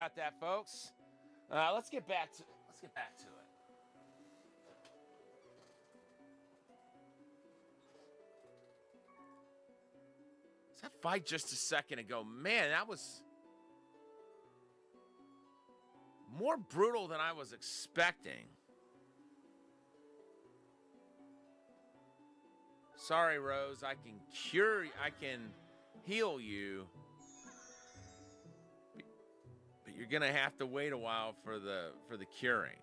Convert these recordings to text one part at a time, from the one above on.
about that, folks. Let's get back to it. That fight just a second ago, man, that was more brutal than I was expecting. Sorry, Rose, I can heal you, but you're gonna have to wait a while for the curing.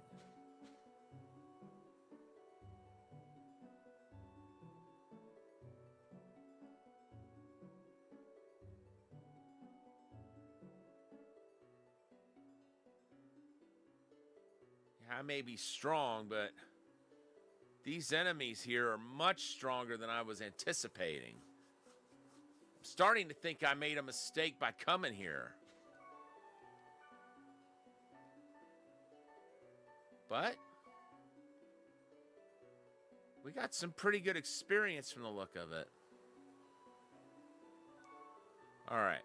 I may be strong, but these enemies here are much stronger than I was anticipating. I'm starting to think I made a mistake by coming here. But we got some pretty good experience from the look of it. All right.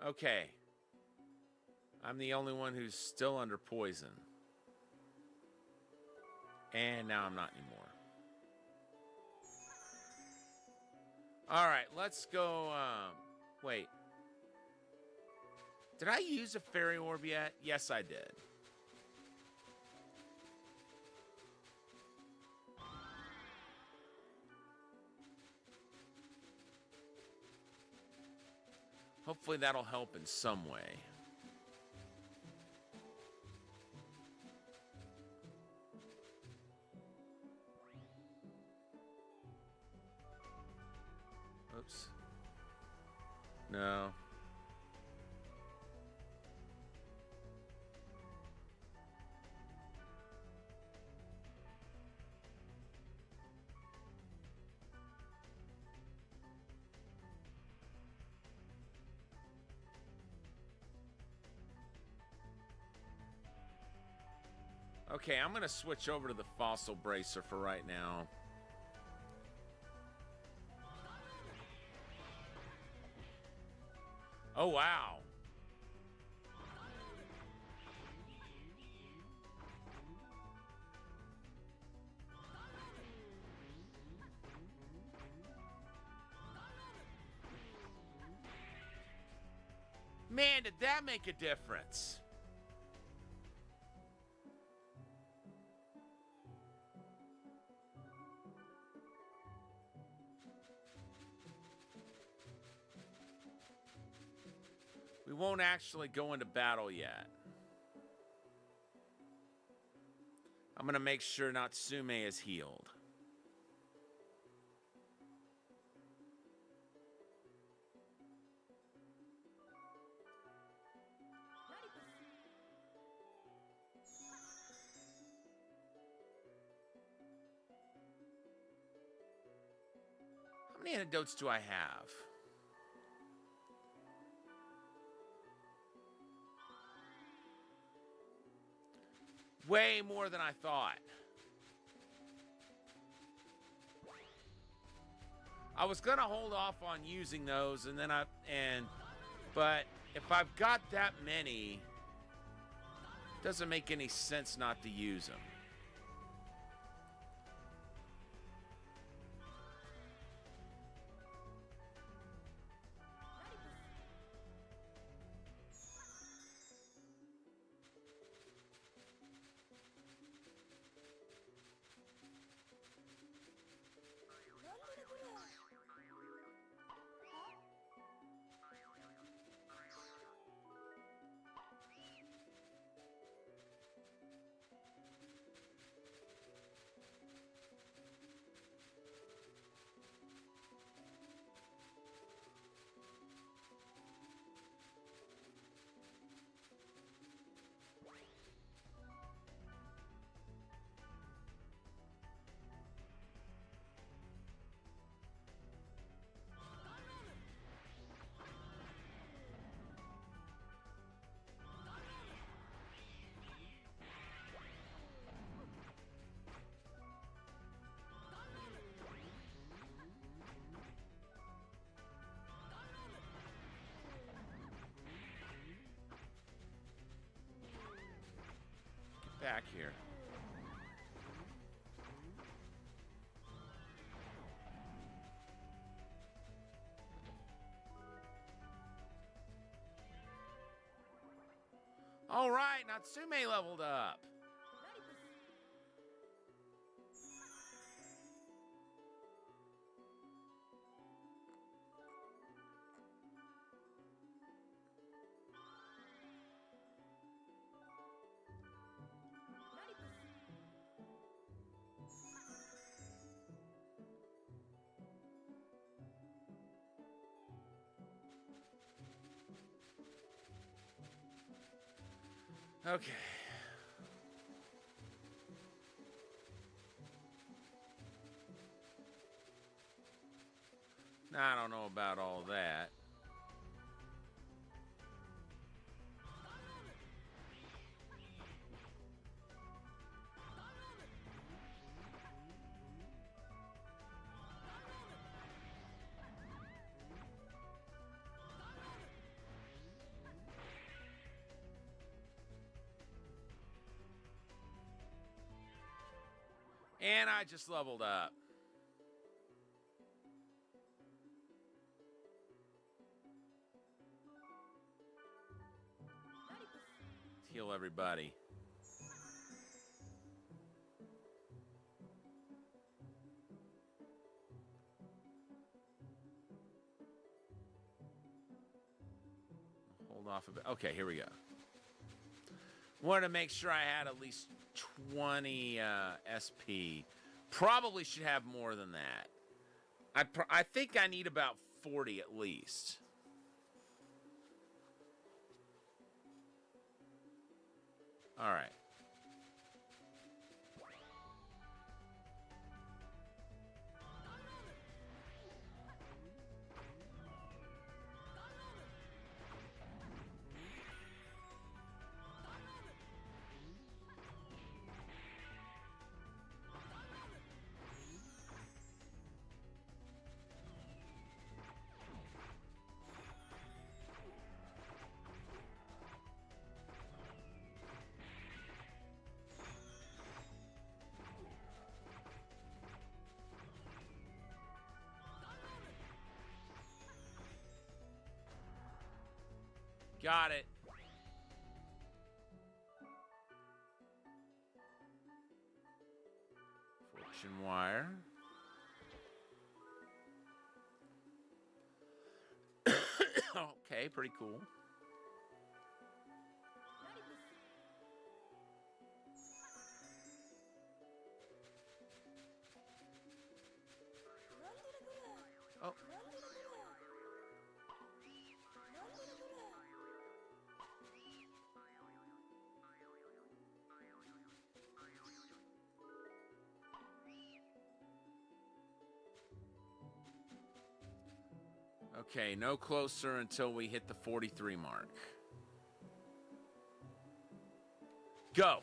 Okay. I'm the only one who's still under poison. And now I'm not anymore. All right, let's go. Wait. Did I use a fairy orb yet? Yes, I did. Hopefully that'll help in some way. Oops. No. Okay, I'm going to switch over to the Fossil Bracer for right now. Oh, wow. Man, did that make a difference? We won't actually go into battle yet. I'm going to make sure Natsume is healed. How many antidotes do I have? Way more than I thought. I was gonna hold off on using those, but if I've got that many, it doesn't make any sense not to use them. All right, Natsume leveled up. Okay. Now, I don't know about all that. And I just leveled up. Let's heal everybody. Hold off a bit. Okay, here we go. Wanted to make sure I had at least 20 SP. Probably should have more than that. I think I need about 40 at least. All right. Got it. Fortune wire. Okay, pretty cool. Oh. Okay, no closer until we hit the 43 mark. Go.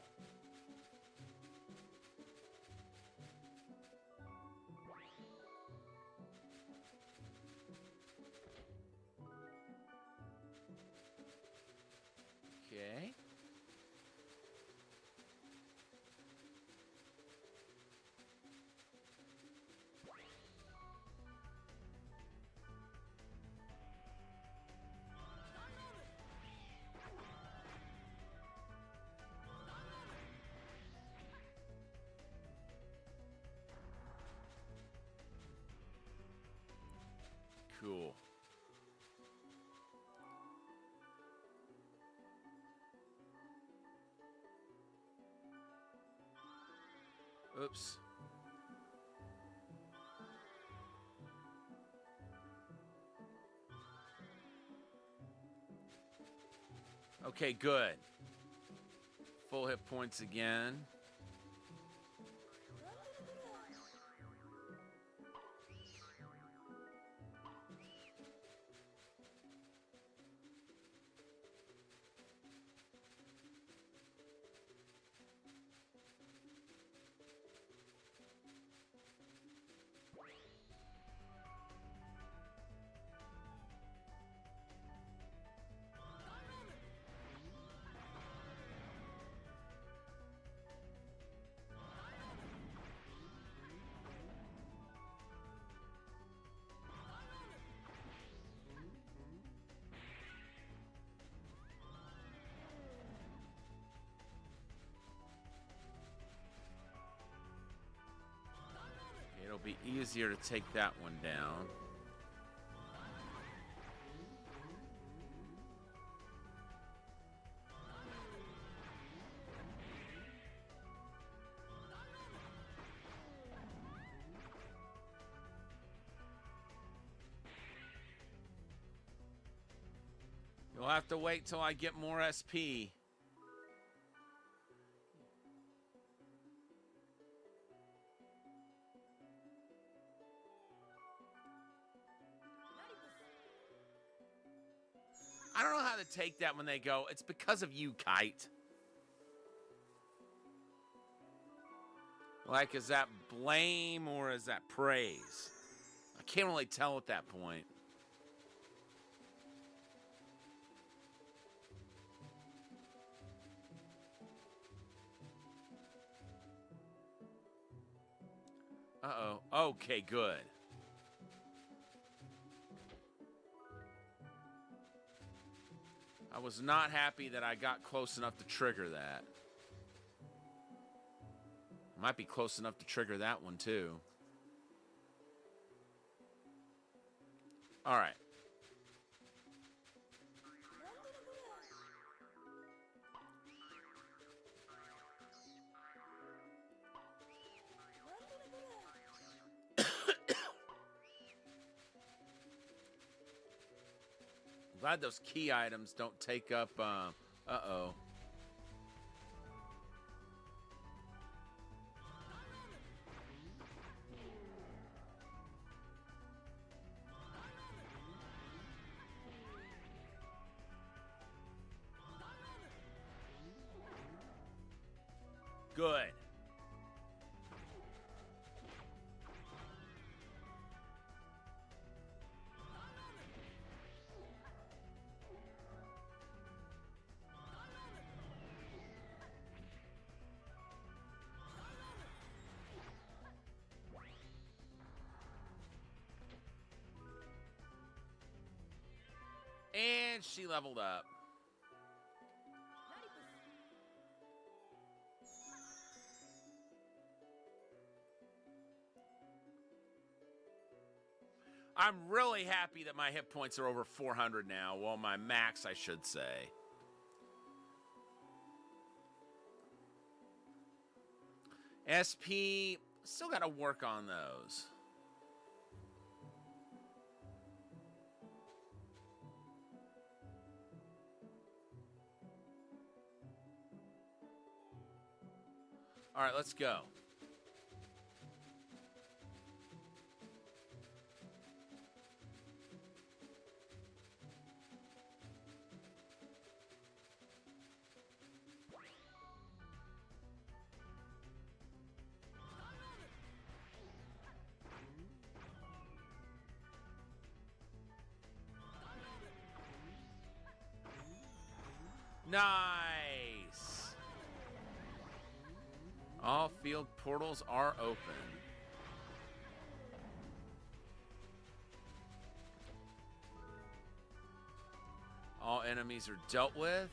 Okay. Cool. Oops. Okay, good. Full hit points again. be easier to take that one down. You'll have to wait till I get more SP. I don't know how to take that when they go, it's because of you, Kite. Like, is that blame or is that praise? I can't really tell at that point. Uh-oh. Okay, good. I was not happy that I got close enough to trigger that. Might be close enough to trigger that one, too. All right. Glad those key items don't take up, uh-oh. Good. And she leveled up. I'm really happy that my hit points are over 400 now. Well, my max, I should say. SP, still got to work on those. All right, let's go. Nice. All field portals are open. All enemies are dealt with.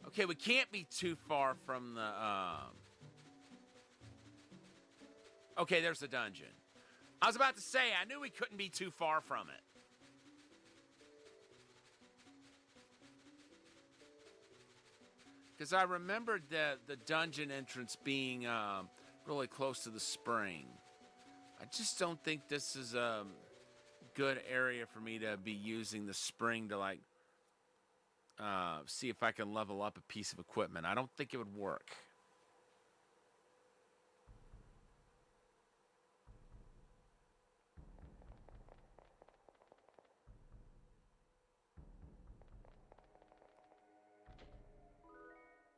Okay, we can't be too far from the, Okay, there's the dungeon. I was about to say, I knew we couldn't be too far from it. Because I remembered the dungeon entrance being really close to the spring. I just don't think this is a good area for me to be using the spring to, like, see if I can level up a piece of equipment. I don't think it would work.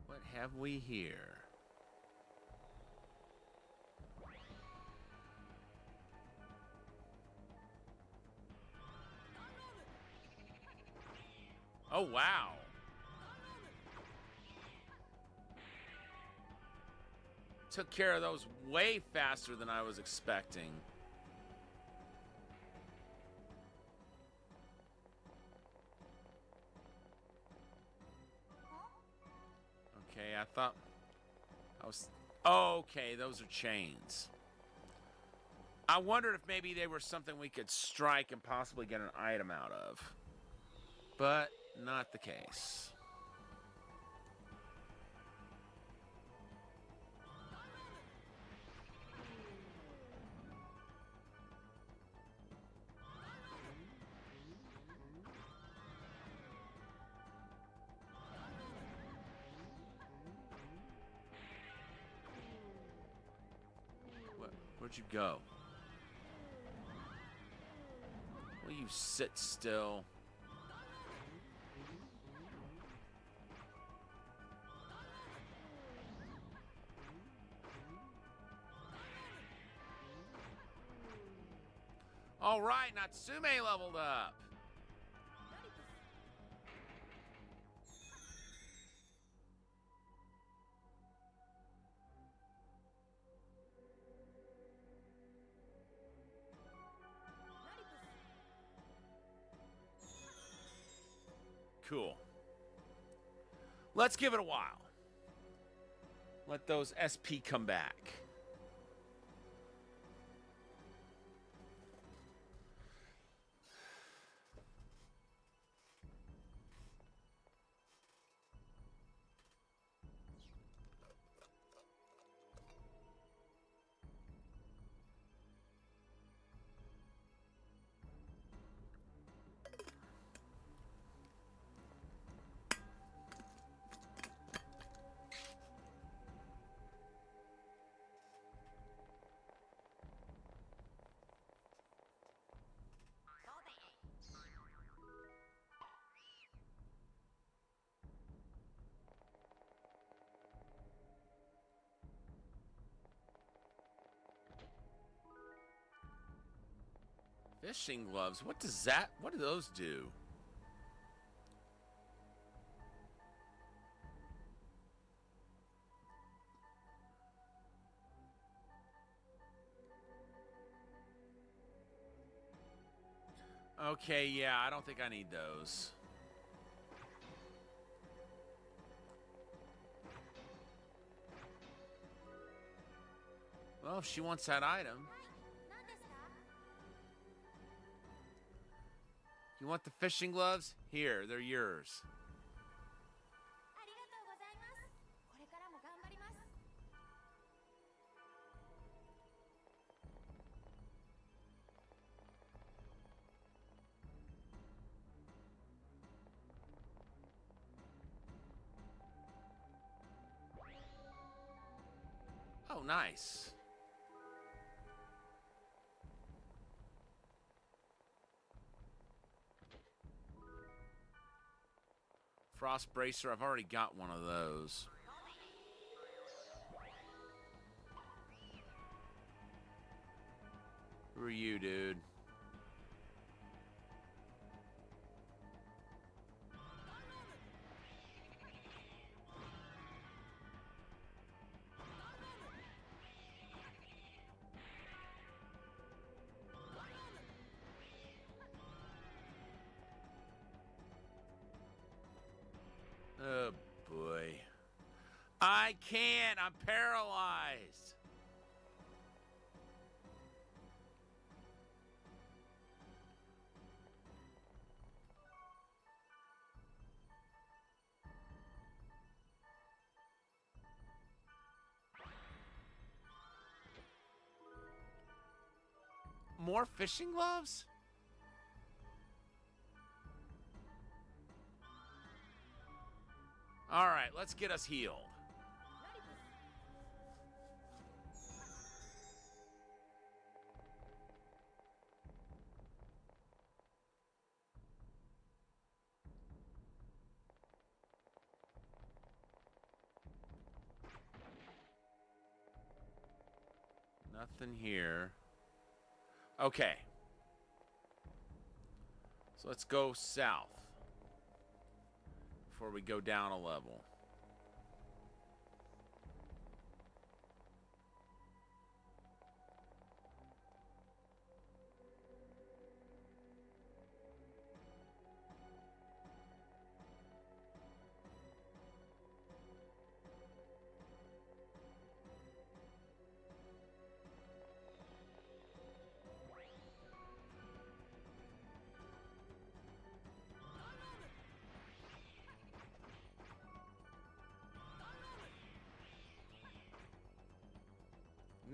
What have we here? Oh, wow. took care of those way faster than I was expecting. Okay, I thought I was... Okay, those are chains. I wondered if maybe they were something we could strike and possibly get an item out of. But not the case. Where'd you go? Will you sit still? All right, Natsume leveled up. Cool. Let's give it a while. Let those SP come back. Fishing gloves. What do those do? Okay, yeah, I don't think I need those. Well, if she wants that item. You want the fishing gloves? Here, they're yours. Oh, nice. Frost Bracer, I've already got one of those. Who are you, dude? Oh, boy. I can't. I'm paralyzed. More fishing gloves? All right, let's get us healed. Nothing here. Okay. So let's go south before we go down a level.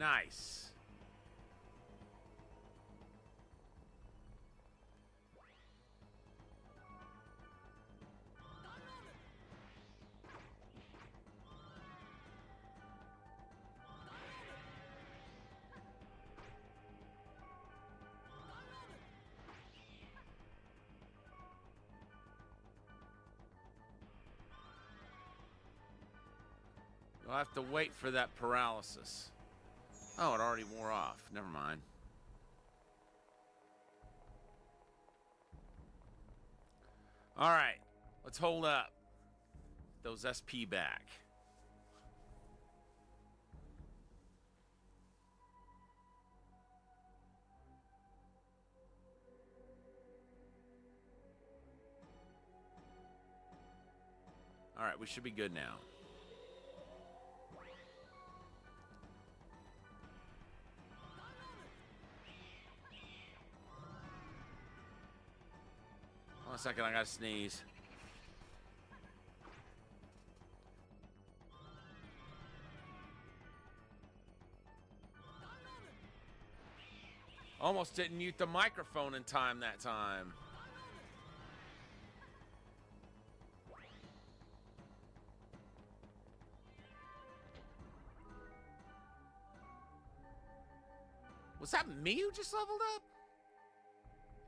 Nice. You'll have to wait for that paralysis. Oh, it already wore off. Never mind. All right, let's hold up those SP back. All right, we should be good now. Hold on a second, I gotta sneeze. Almost didn't mute the microphone in time that time. Was that me who just leveled up?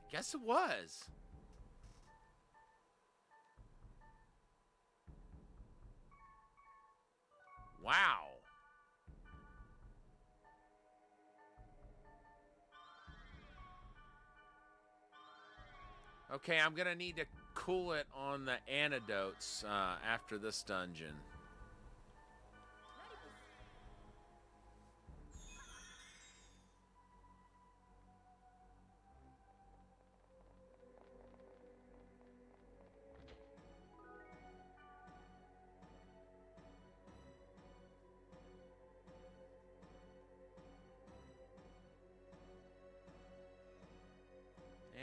I guess it was. Wow. Okay, I'm gonna need to cool it on the antidotes after this dungeon.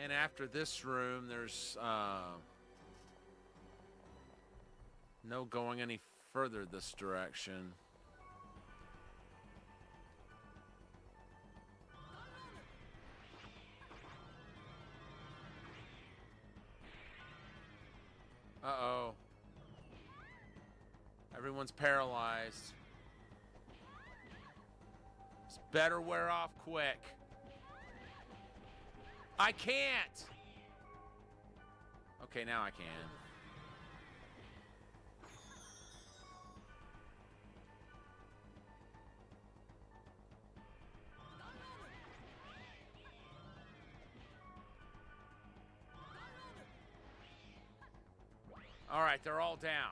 And after this room, there's no going any further this direction. Uh-oh. Everyone's paralyzed. This better wear off quick. I can't! Okay, now I can. All right, they're all down.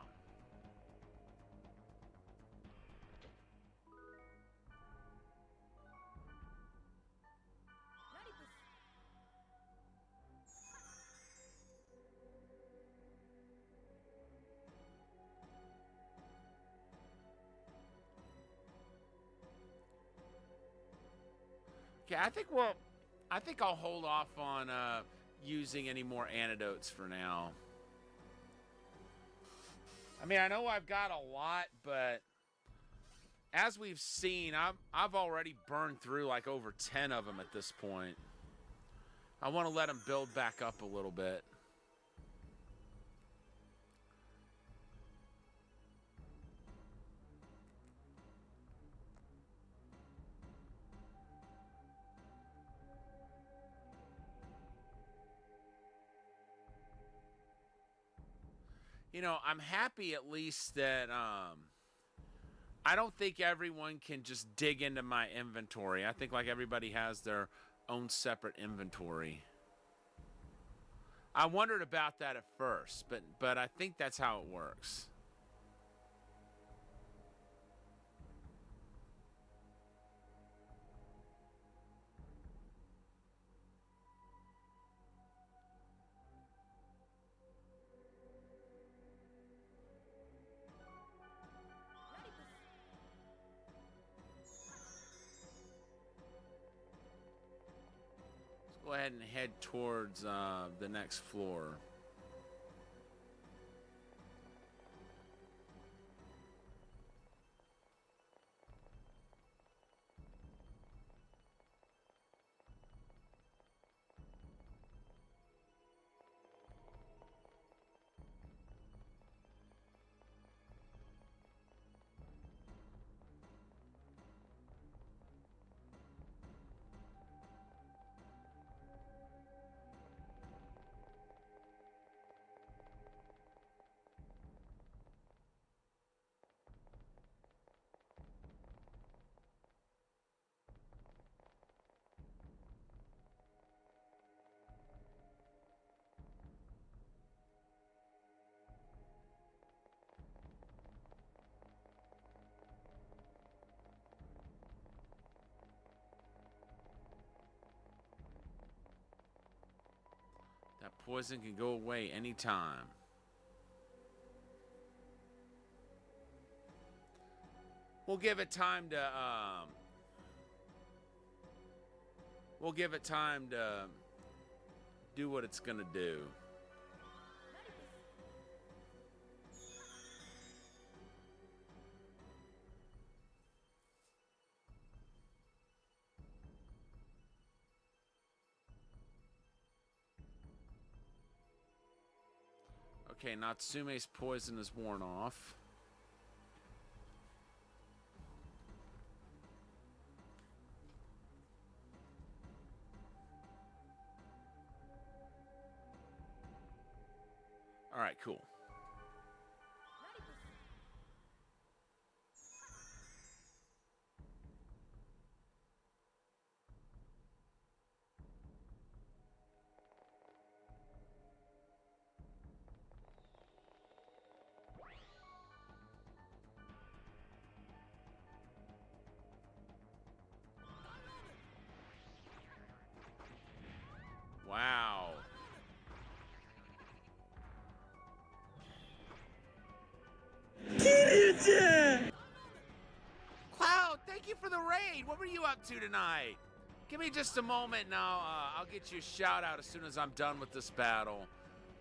Okay, I think I'll hold off on using any more antidotes for now. I mean, I know I've got a lot, but as we've seen, I've already burned through like over 10 of them at this point. I want to let them build back up a little bit. You know, I'm happy at least that I don't think everyone can just dig into my inventory. I think like everybody has their own separate inventory. I wondered about that at first, but I think that's how it works. Go ahead and head towards the next floor. Poison can go away anytime. We'll give it time to, we'll give it time to do what it's gonna do. Okay, Natsume's poison is worn off. All right, cool. Wow. Cloud, thank you for the raid. What were you up to tonight? Give me just a moment and I'll get you a shout out as soon as I'm done with this battle.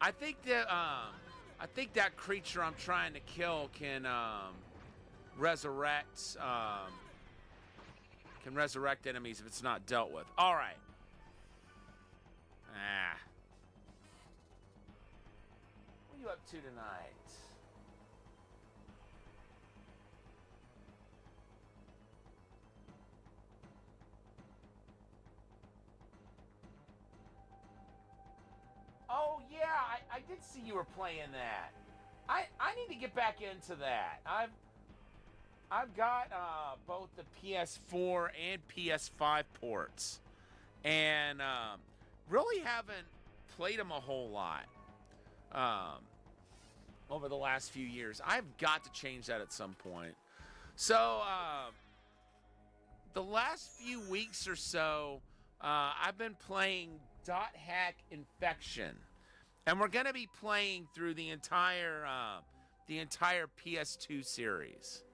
I think that creature I'm trying to kill can resurrect enemies if it's not dealt with. All right. What are you up to tonight? Oh yeah, I did see you were playing that. I need to get back into that. I've got both the PS4 and PS5 ports, and really haven't played them a whole lot over the last few years. I've got to change that at some point. So the last few weeks or so, I've been playing Dot Hack Infection, and we're gonna be playing through the entire PS2 series.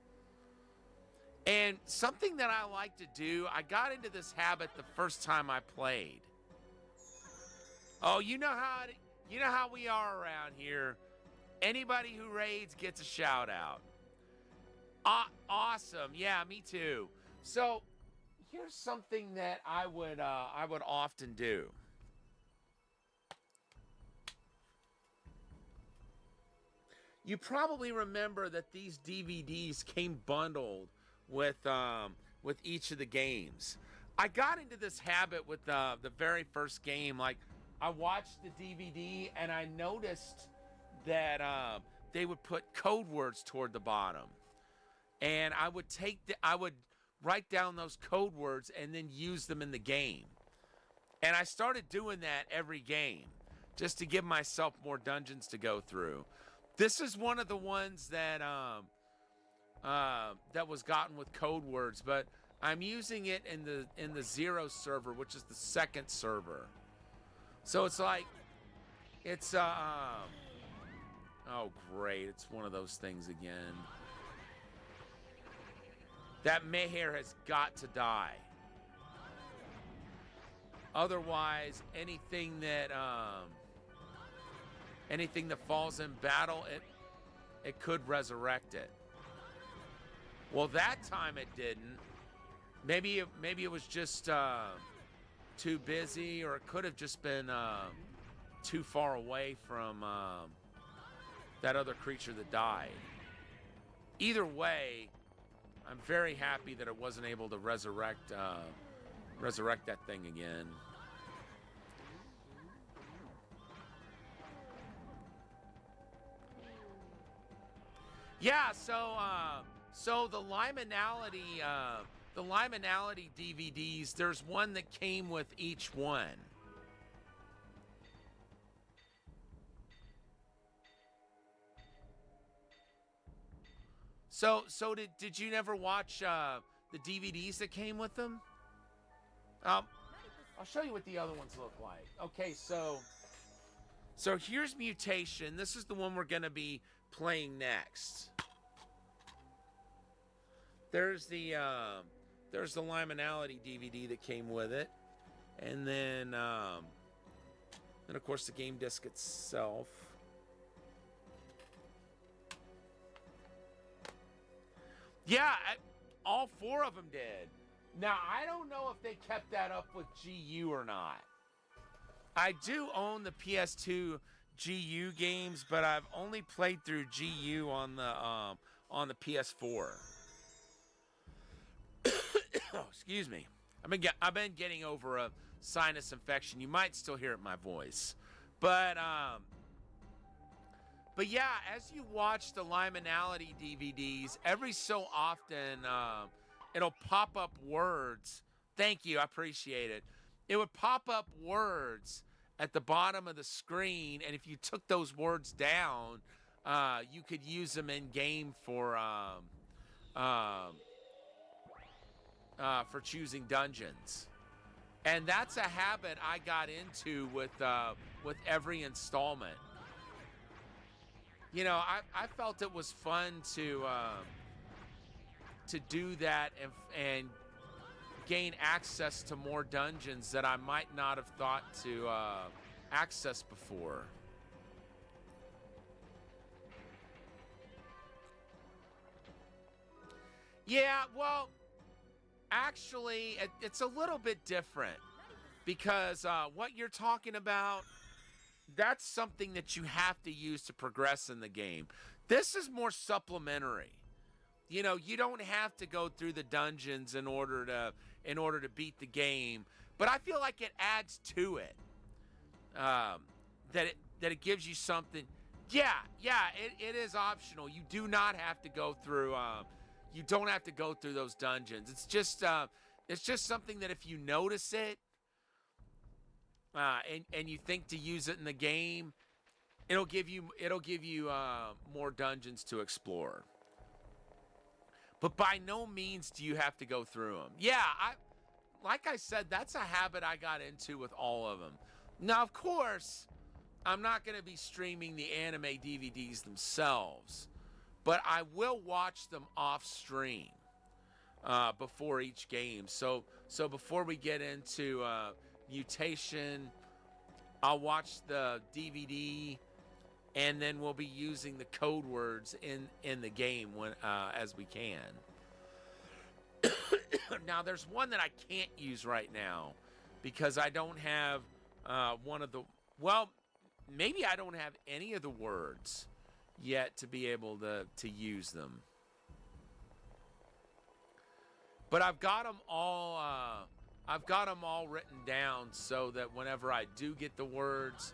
And something that I like to do, I got into this habit the first time I played. Oh, you know how we are around here. Anybody who raids gets a shout out. Awesome, yeah, me too. So here's something that I would often do. You probably remember that these DVDs came bundled with each of the games. I got into this habit with the very first game. Like, I watched the DVD and I noticed that they would put code words toward the bottom, and I would write down those code words and then use them in the game. And I started doing that every game just to give myself more dungeons to go through. This is one of the ones that that was gotten with code words, but I'm using it in the Zero server, which is the second server. So it's like it's oh great, it's one of those things again. That Meher has got to die. Otherwise, anything that falls in battle, it could resurrect it. Well, that time it didn't. Maybe it was just too busy, or it could have just been too far away from that other creature that died. Either way, I'm very happy that it wasn't able to resurrect that thing again. Yeah, so the Liminality DVDs, there's one that came with each one. So did you never watch the DVDs that came with them? I'll show you what the other ones look like. Okay, so So here's Mutation. This is the one we're going to be playing next. There's the Liminality DVD that came with it, and then of course the game disc itself. Yeah, all 4 of them did. Now I don't know if they kept that up with GU or not. I do own the PS2 GU games, but I've only played through GU on the PS4. Oh, excuse me. I've been getting over a sinus infection. You might still hear it in my voice, but yeah. As you watch the Liminality DVDs, every so often it'll pop up words. Thank you, I appreciate it. It would pop up words at the bottom of the screen, and if you took those words down, you could use them in game for choosing dungeons. And that's a habit I got into with every installment. You know, I felt it was fun to do that and gain access to more dungeons that I might not have thought to access before. Yeah, well, actually, it's a little bit different because what you're talking about, that's something that you have to use to progress in the game. This is more supplementary. You know, you don't have to go through the dungeons in order to beat the game, but I feel like it adds to it. That it gives you something. Yeah, it is optional. You do not have to go through. You don't have to go through those dungeons. It's just something that if you notice it, and you think to use it in the game, it'll give you more dungeons to explore. But by no means do you have to go through them. Yeah, like I said, that's a habit I got into with all of them. Now, of course, I'm not going to be streaming the anime DVDs themselves, but I will watch them off stream before each game. So before we get into Mutation, I'll watch the DVD, and then we'll be using the code words in the game when as we can. Now, there's one that I can't use right now because I don't have one of the... Well, maybe I don't have any of the words yet to be able to use them. But I've got them all... I've got them all written down so that whenever I do get the words...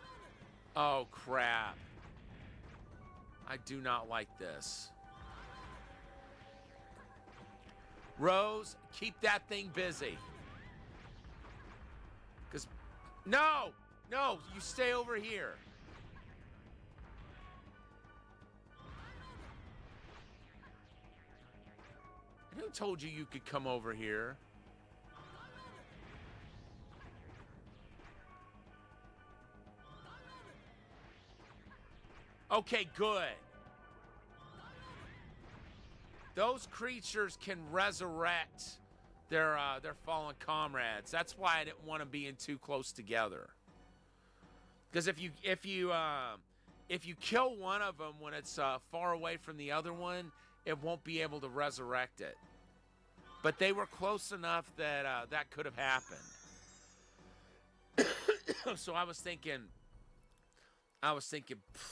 Oh, crap. I do not like this. Rose, keep that thing busy. Because... No! No! You stay over here. And who told you you could come over here? Okay, good. Those creatures can resurrect their fallen comrades. That's why I didn't want them being too close together. Because if you kill one of them when it's far away from the other one, it won't be able to resurrect it. But they were close enough that that could have happened. So I was thinking,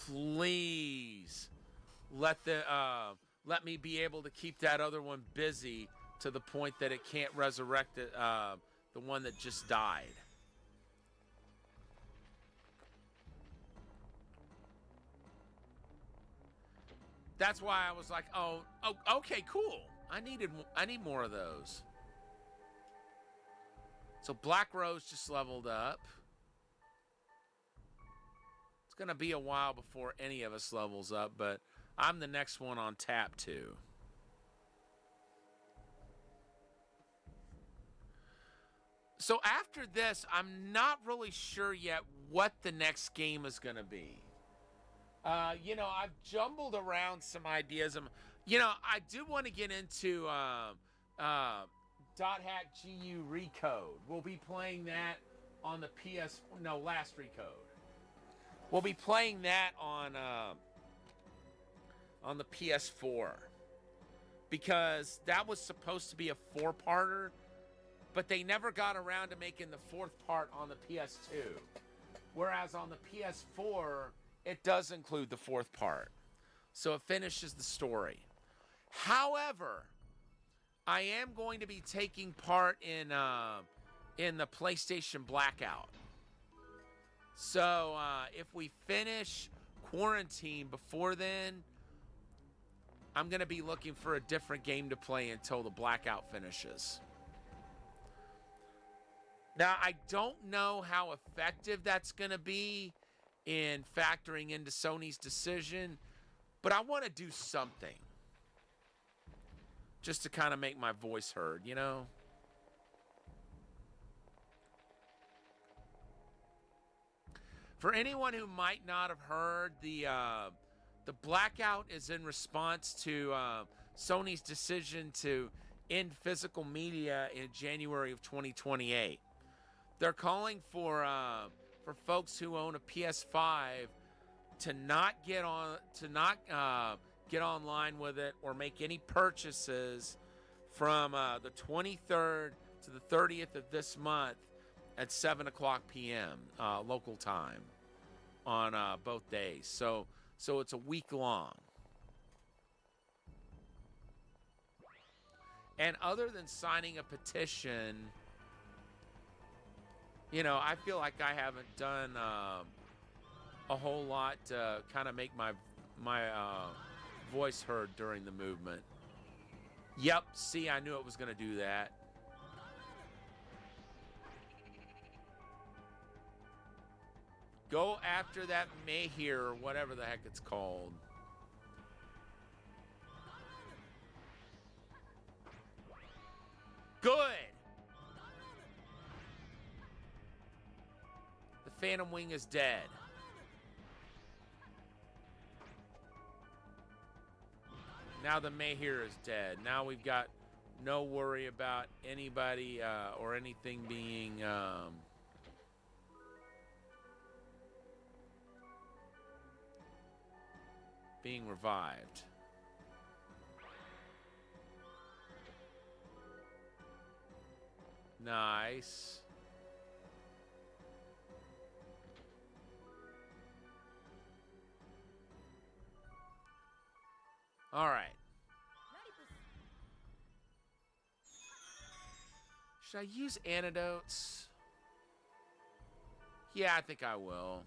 please let me be able to keep that other one busy to the point that it can't resurrect it, the one that just died. That's why I was like, oh, okay, cool. I need more of those. So Black Rose just leveled up. It's going to be a while before any of us levels up, but I'm the next one on tap too. So after this, I'm not really sure yet what the next game is going to be. I've jumbled around some ideas. I do want to get into Dot Hack GU Recode. We'll be playing that on the Last Recode. We'll be playing that on the PS4 because that was supposed to be a 4-parter, but they never got around to making the 4th part on the PS2. Whereas on the PS4, it does include the 4th part. So it finishes the story. However, I am going to be taking part in the PlayStation Blackout. So if we finish Quarantine before then, I'm going to be looking for a different game to play until the Blackout finishes. Now, I don't know how effective that's going to be in factoring into Sony's decision, but I want to do something just to kind of make my voice heard, you know? For anyone who might not have heard, the Blackout is in response to Sony's decision to end physical media in January of 2028. They're calling for folks who own a PS5 to not get online with it or make any purchases from the 23rd to the 30th of this month at 7 o'clock p.m. Local time on both days. So it's a week long. And other than signing a petition, I feel like I haven't done a whole lot to kind of make my voice heard during the movement. Yep, see, I knew it was going to do that. Go after that Mahir or whatever the heck it's called. Good! The Phantom Wing is dead. Now the Mahir is dead. Now we've got no worry about anybody or anything being revived. Nice. All right. Should I use antidotes? Yeah, I think I will.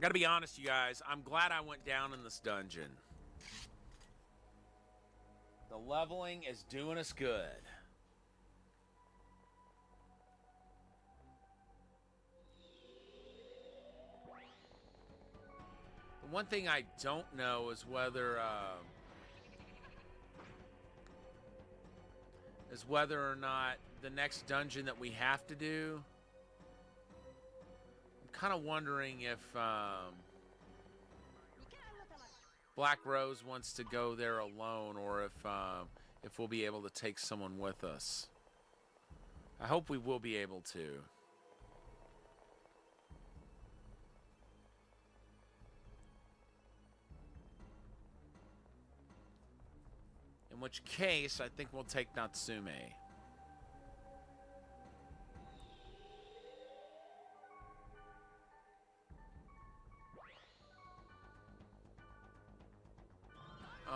Gotta be honest, you guys. I'm glad I went down in this dungeon. The leveling is doing us good. The one thing I don't know is whether or not the next dungeon that we have to do. Kind of wondering if Black Rose wants to go there alone, or if we'll be able to take someone with us. I hope we will be able to. In which case, I think we'll take Natsume.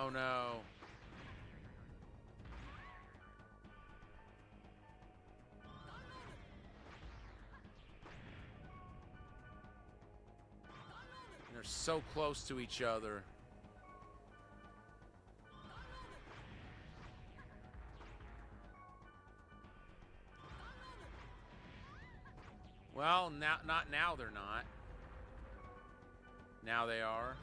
Oh no. they're so close to each other. Well, not now they're not. Now they are.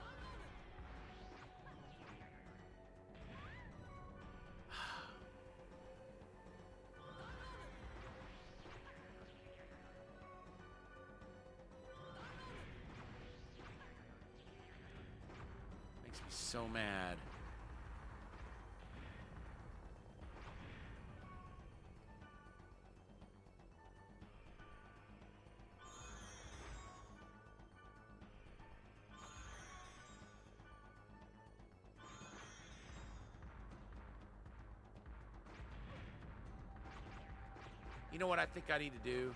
Makes me so mad. You know what I think I need to do?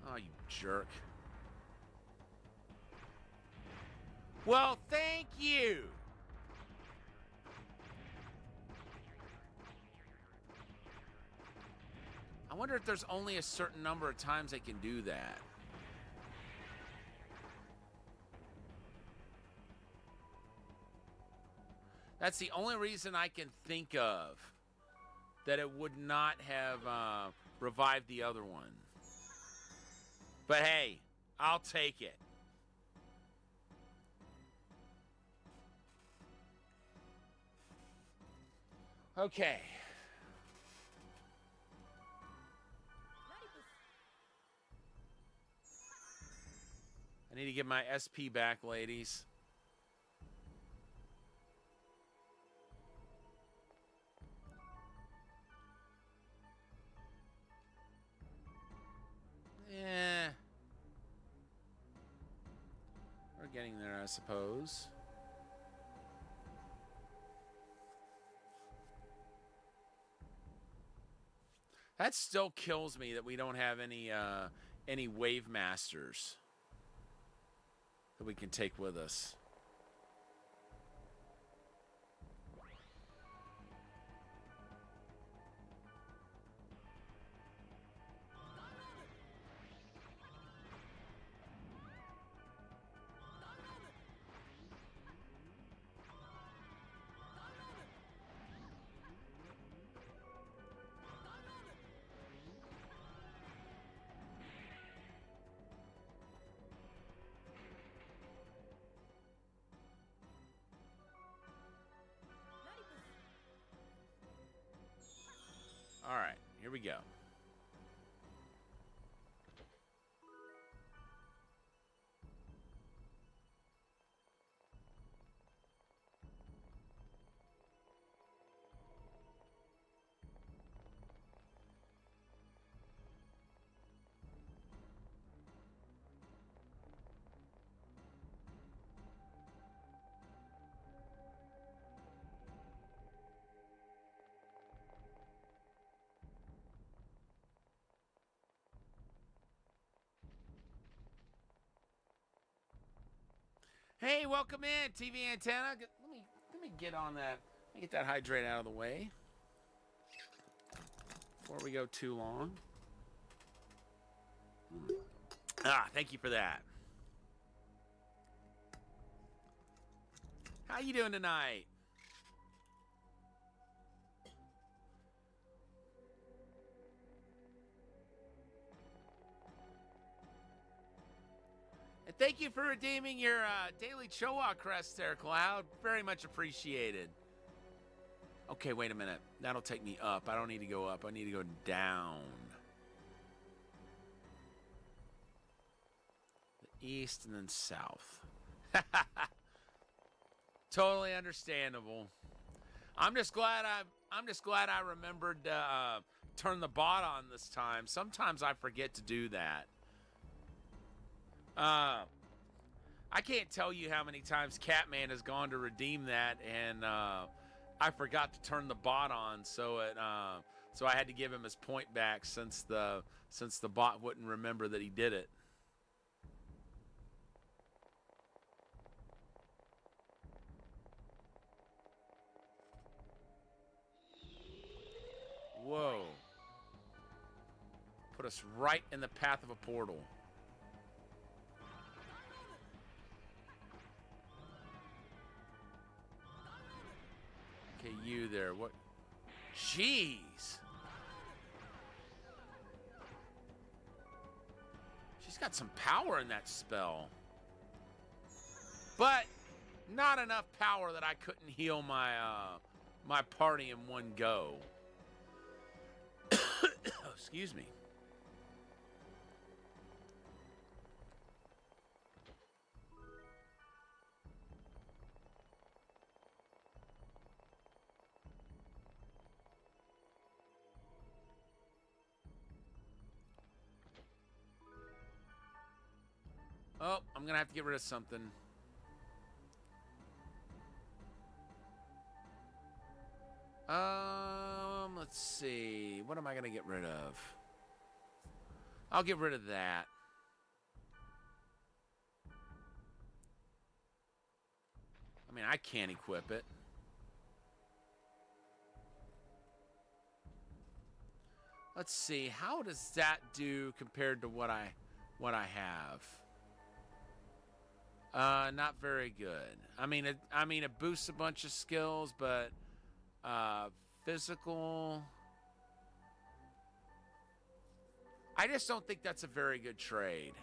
Oh, you jerk. Well, thank you. I wonder if there's only a certain number of times they can do that. That's the only reason I can think of that it would not have revived the other one. But hey, I'll take it. Okay. I need to get my SP back, ladies. Yeah. We're getting there, I suppose. That still kills me that we don't have any Wave Masters that we can take with us. All right, here we go. Hey, welcome in, TV Antenna. Let me get on that. Let me get that hydrate out of the way before we go too long. Thank you for that. How you doing tonight? And thank you for redeeming your daily Chowa crest there, Cloud. Very much appreciated. Okay, wait a minute. That'll take me up. I don't need to go up. I need to go down. The east and then south. Totally understandable. I'm just glad I remembered to turn the bot on this time. Sometimes I forget to do that. I can't tell you how many times Catman has gone to redeem that, and I forgot to turn the bot on, so I had to give him his point back since the bot wouldn't remember that he did it. us right in the path of a portal. Okay, you there. What? Jeez. She's got some power in that spell. But not enough power that I couldn't heal my my party in one go. Excuse me. Oh, I'm gonna have to get rid of something. Let's see. What am I gonna get rid of? I'll get rid of that. I mean, I can't equip it. Let's see. How does that do compared to what I have? Not very good. I mean, it boosts a bunch of skills, but physical. I just don't think that's a very good trade.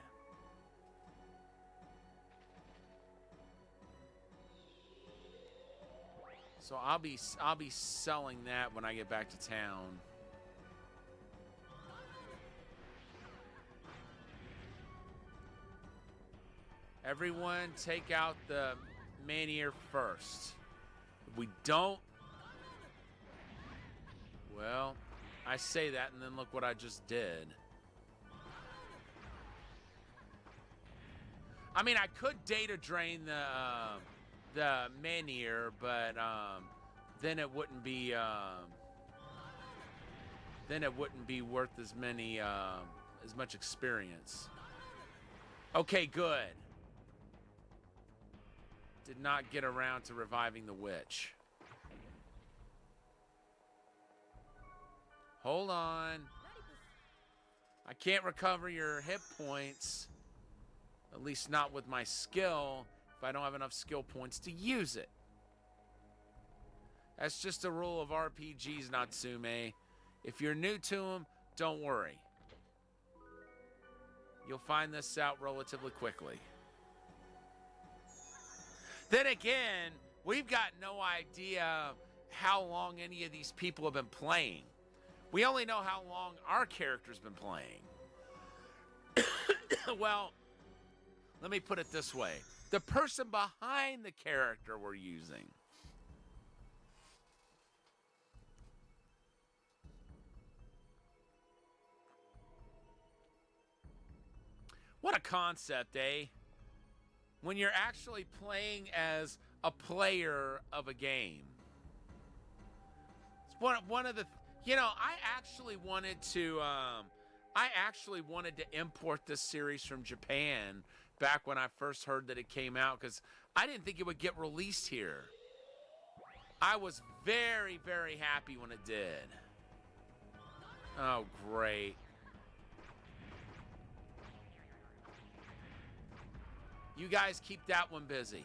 So I'll be selling that when I get back to town. Everyone take out the Maneater first. If we don't, well, I say that and then look what I just did. I mean, I could data drain the Maneater, but then it wouldn't be worth as much experience. Okay, good. Did not get around to reviving the witch. Hold on. I can't recover your hit points. At least not with my skill, if I don't have enough skill points to use it. That's just a rule of RPGs, Natsume. If you're new to them, don't worry. You'll find this out relatively quickly. Then again, we've got no idea how long any of these people have been playing. We only know how long our character's been playing. Well, let me put it this way. The person behind the character we're using. What a concept, eh? When you're actually playing as a player of a game. It's one of the, you know, I actually wanted to import this series from Japan back when I first heard that it came out, because I didn't think it would get released here. I was very, very happy when it did. Oh, great. You guys keep that one busy.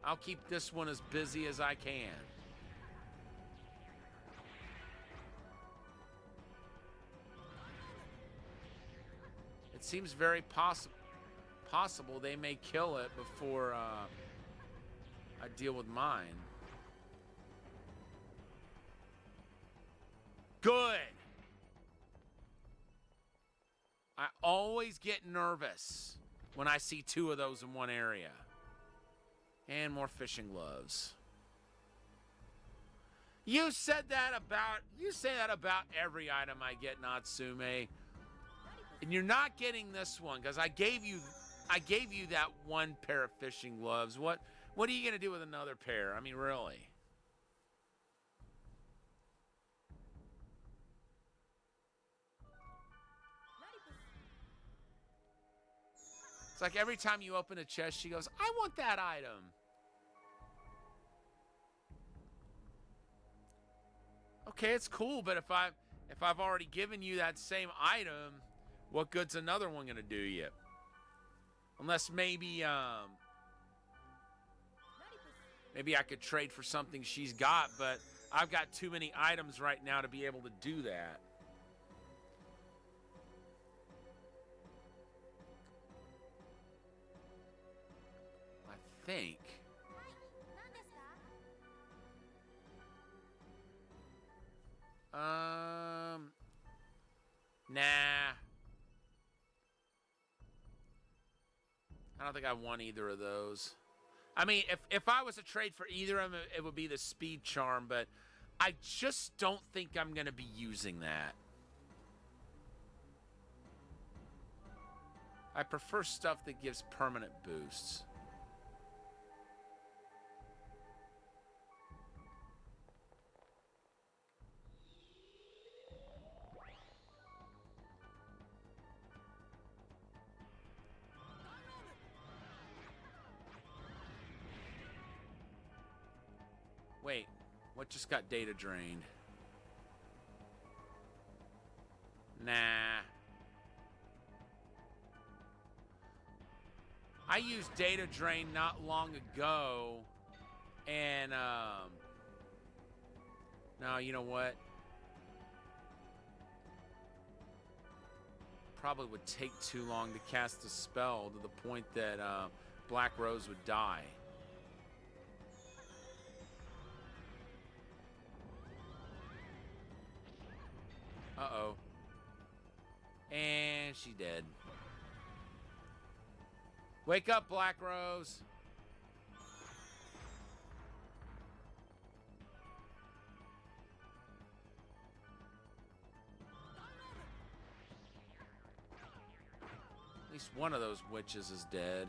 I'll keep this one as busy as I can. It seems very possible they may kill it before I deal with mine. Good. I always get nervous when I see two of those in one area. And more fishing gloves. You say that about every item I get, Natsume. And you're not getting this one because I gave you that one pair of fishing gloves. What are you going to do with another pair? I mean, really. It's like every time you open a chest, she goes, I want that item. Okay, it's cool, but if I've already given you that same item, what good's another one gonna do you? Unless maybe I could trade for something she's got, but I've got too many items right now to be able to do that. I think. Nah. I don't think I want either of those. I mean, if I was to trade for either of them, it would be the speed charm, but I just don't think I'm going to be using that. I prefer stuff that gives permanent boosts. Wait, what just got data drained? Nah. I used data drain not long ago, and no, you know what? Probably would take too long to cast the spell to the point that Black Rose would die. Uh-oh. And she's dead. Wake up, Black Rose. At least one of those witches is dead.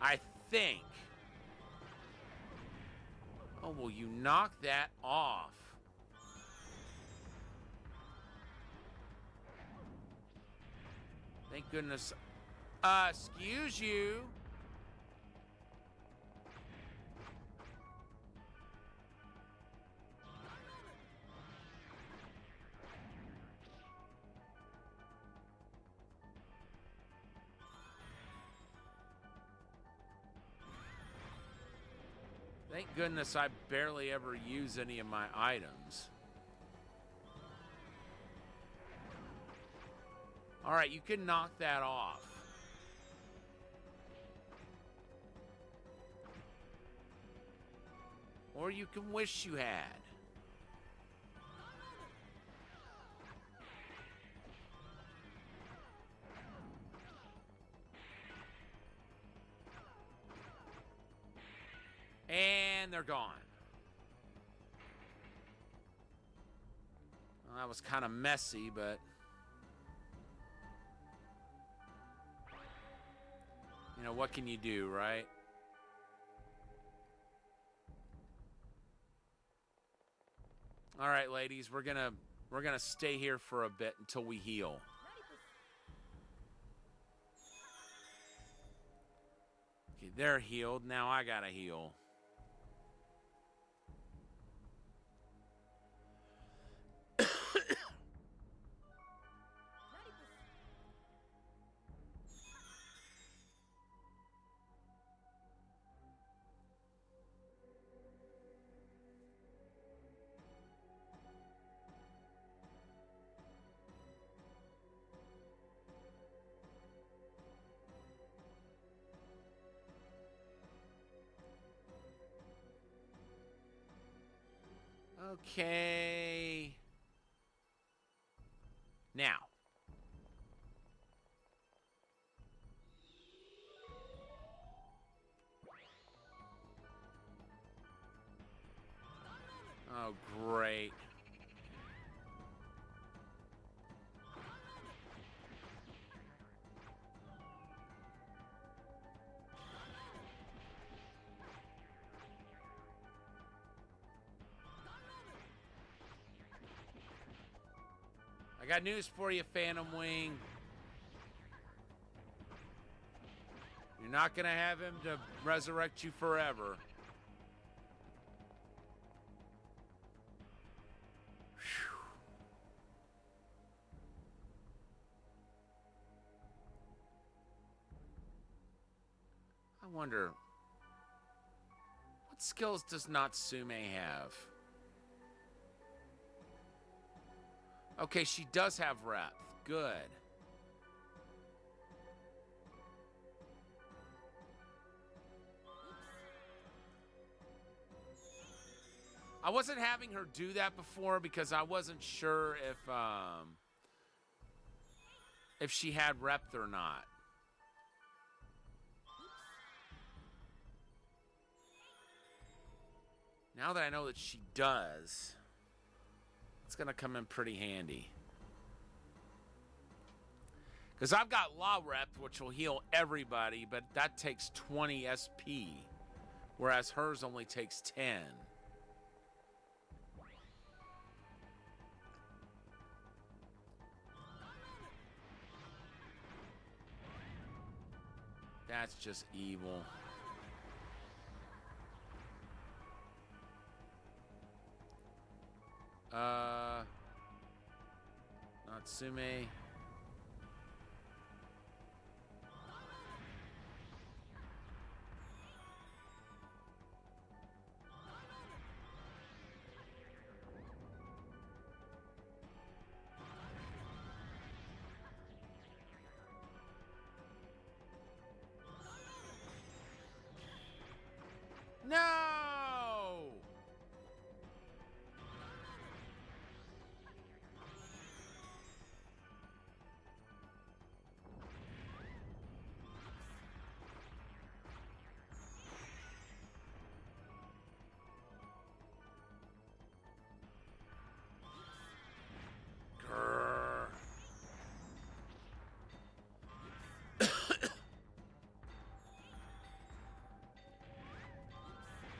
I think. Oh, will you knock that off? Thank goodness. Excuse you. Thank goodness I barely ever use any of my items. All right, you can knock that off. Or you can wish you had. And they're gone. Well, that was kind of messy, but... you know, what can you do, right? All right, ladies, we're gonna stay here for a bit until we heal. Okay, they're healed. Now I gotta heal. Okay. Now. Oh, great. I I got news for you, Phantom Wing. You're not going to have him to resurrect you forever. Whew. I wonder, what skills does Natsume have? Okay, she does have Rep. Good. I wasn't having her do that before because I wasn't sure if she had Rep or not. Now that I know that she does, it's going to come in pretty handy. Because I've got La Rep, which will heal everybody, but that takes 20 SP, whereas hers only takes 10. That's just evil. Natsume. No! Grr.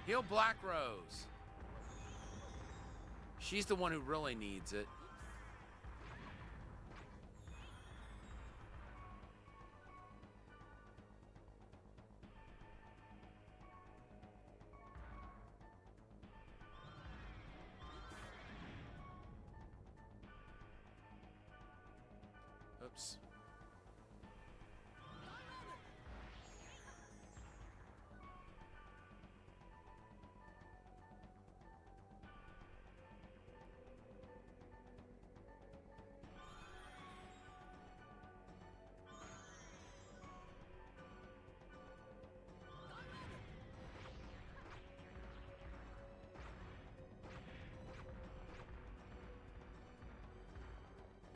Heal Black Rose. She's the one who really needs it. Oops.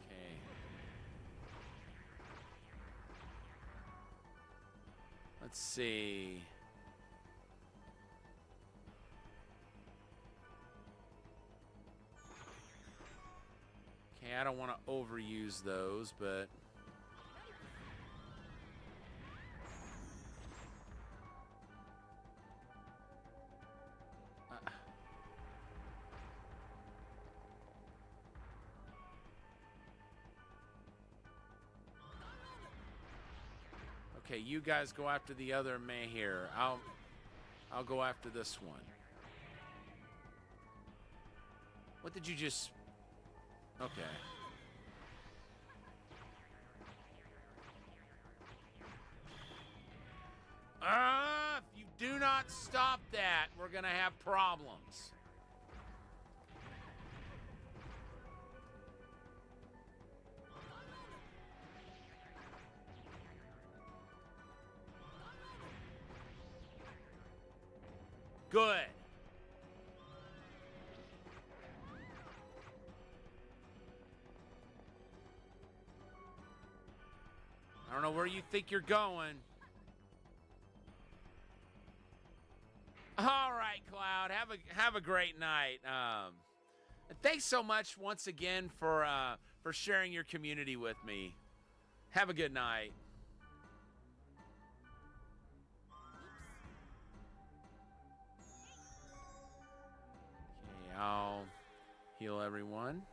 Okay. Let's see. Okay, I don't want to overuse those, but okay, you guys go after the other Mahir. I'll go after this one. What did you just... Okay. If you do not stop that, we're gonna have problems. Good. I don't know where you think you're going. All right, Cloud. Have a great night. And thanks so much once again for sharing your community with me. Have a good night. Okay, I'll heal everyone.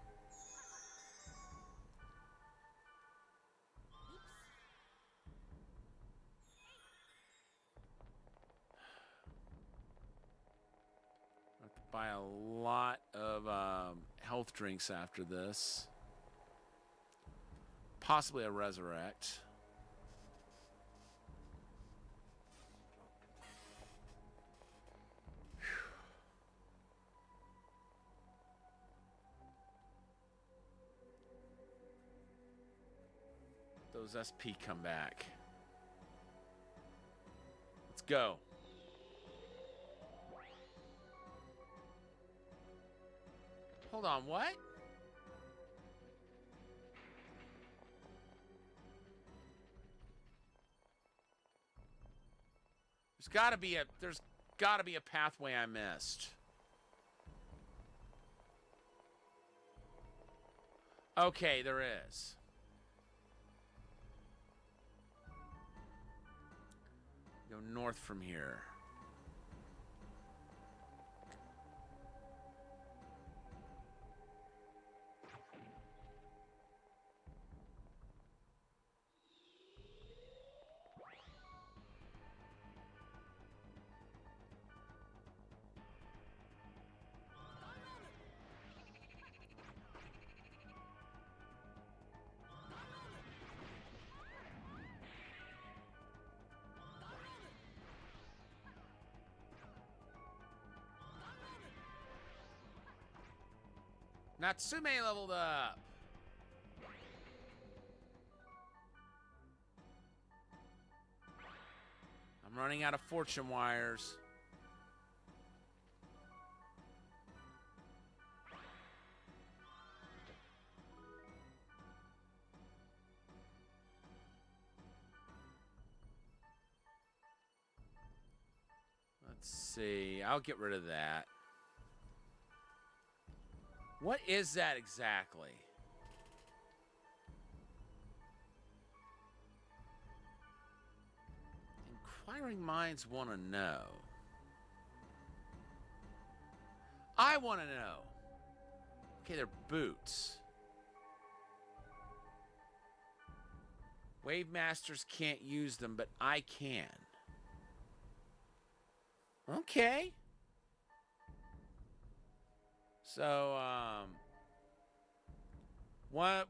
buy a lot of health drinks after this. Possibly a resurrect. Those SP come back. Let's go. Hold on, what? There's gotta be a pathway I missed. Okay, there is. Go north from here. Natsume leveled up. I'm running out of fortune wires. Let's see. I'll get rid of that. What is that exactly? Inquiring minds want to know. I want to know. Okay, they're boots. Wave Masters can't use them, but I can. Okay. So, what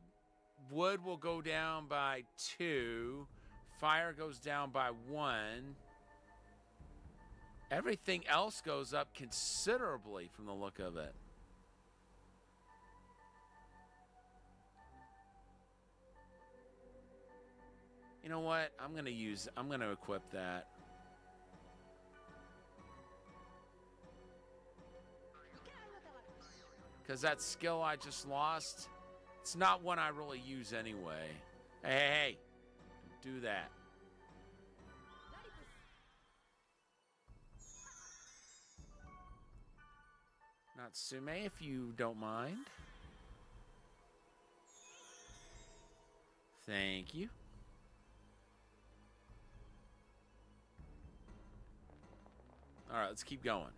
wood will go down by 2. Fire goes down by 1. Everything else goes up considerably from the look of it. You know what? I'm going to equip that. Because that skill I just lost, it's not one I really use anyway. Hey, don't do that. Natsume, if you don't mind. Thank you. All right, let's keep going.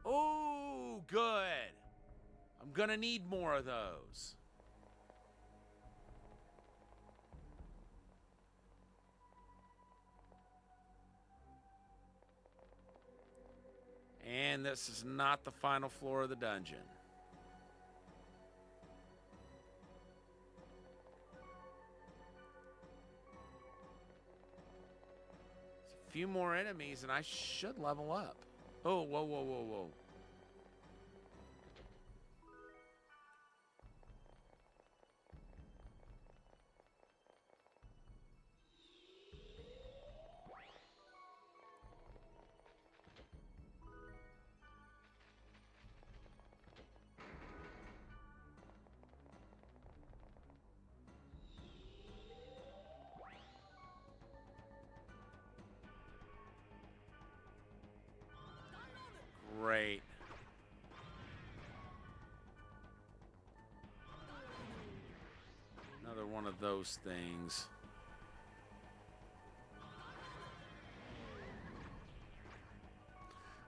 Oh, good. I'm gonna need more of those. And this is not the final floor of the dungeon. There's a few more enemies and I should level up. Oh, whoa, whoa, whoa, whoa. Great. one of those things.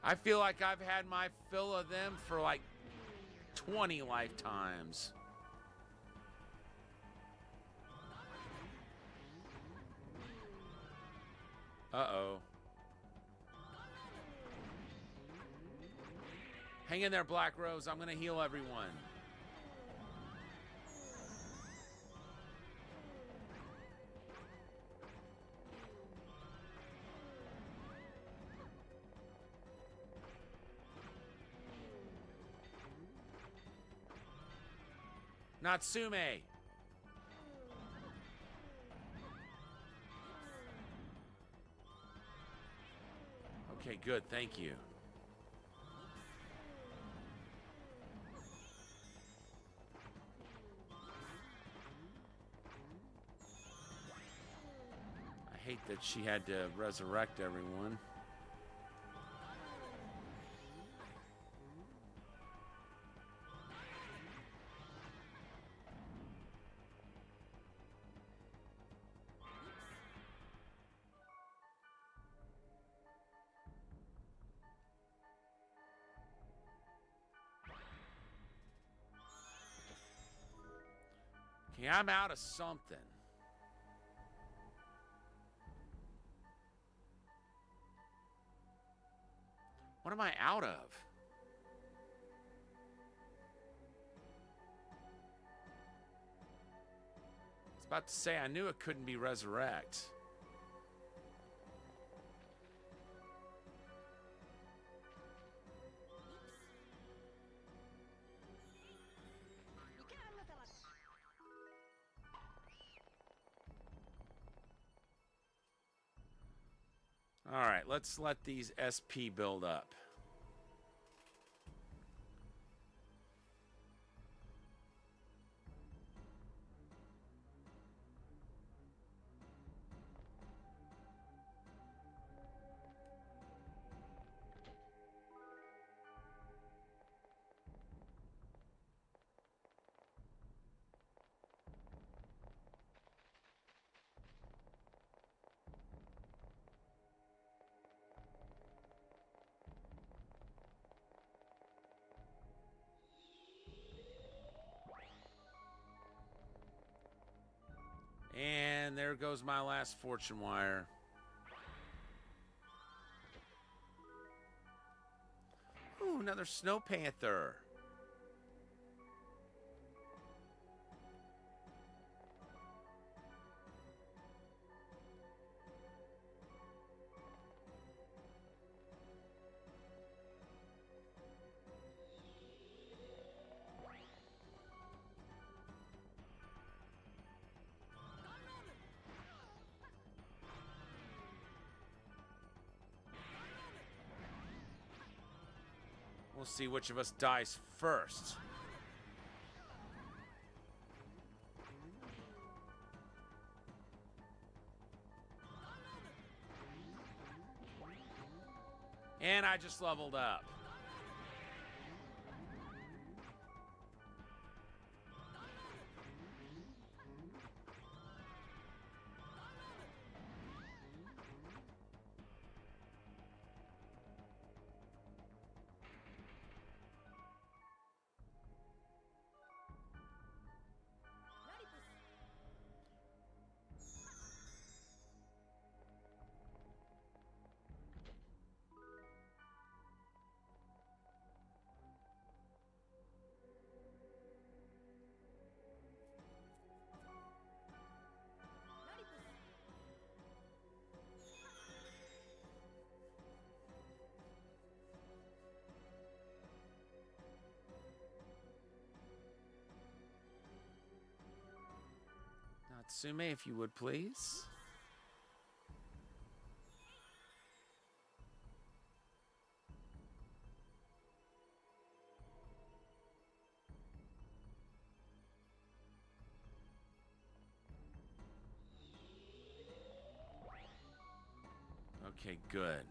I feel like I've had my fill of them for like 20 lifetimes. Uh-oh. Hang in there, Black Rose. I'm going to heal everyone. Natsume. Okay, good. Thank you. I hate that she had to resurrect everyone. Okay, I'm out of something. What am I out of? I was about to say, I knew it couldn't be resurrect. All right, let's let these SP build up. And there goes my last fortune wire. Ooh, another snow panther. We'll see which of us dies first. And I just leveled up. Natsume, if you would, please. Okay, good.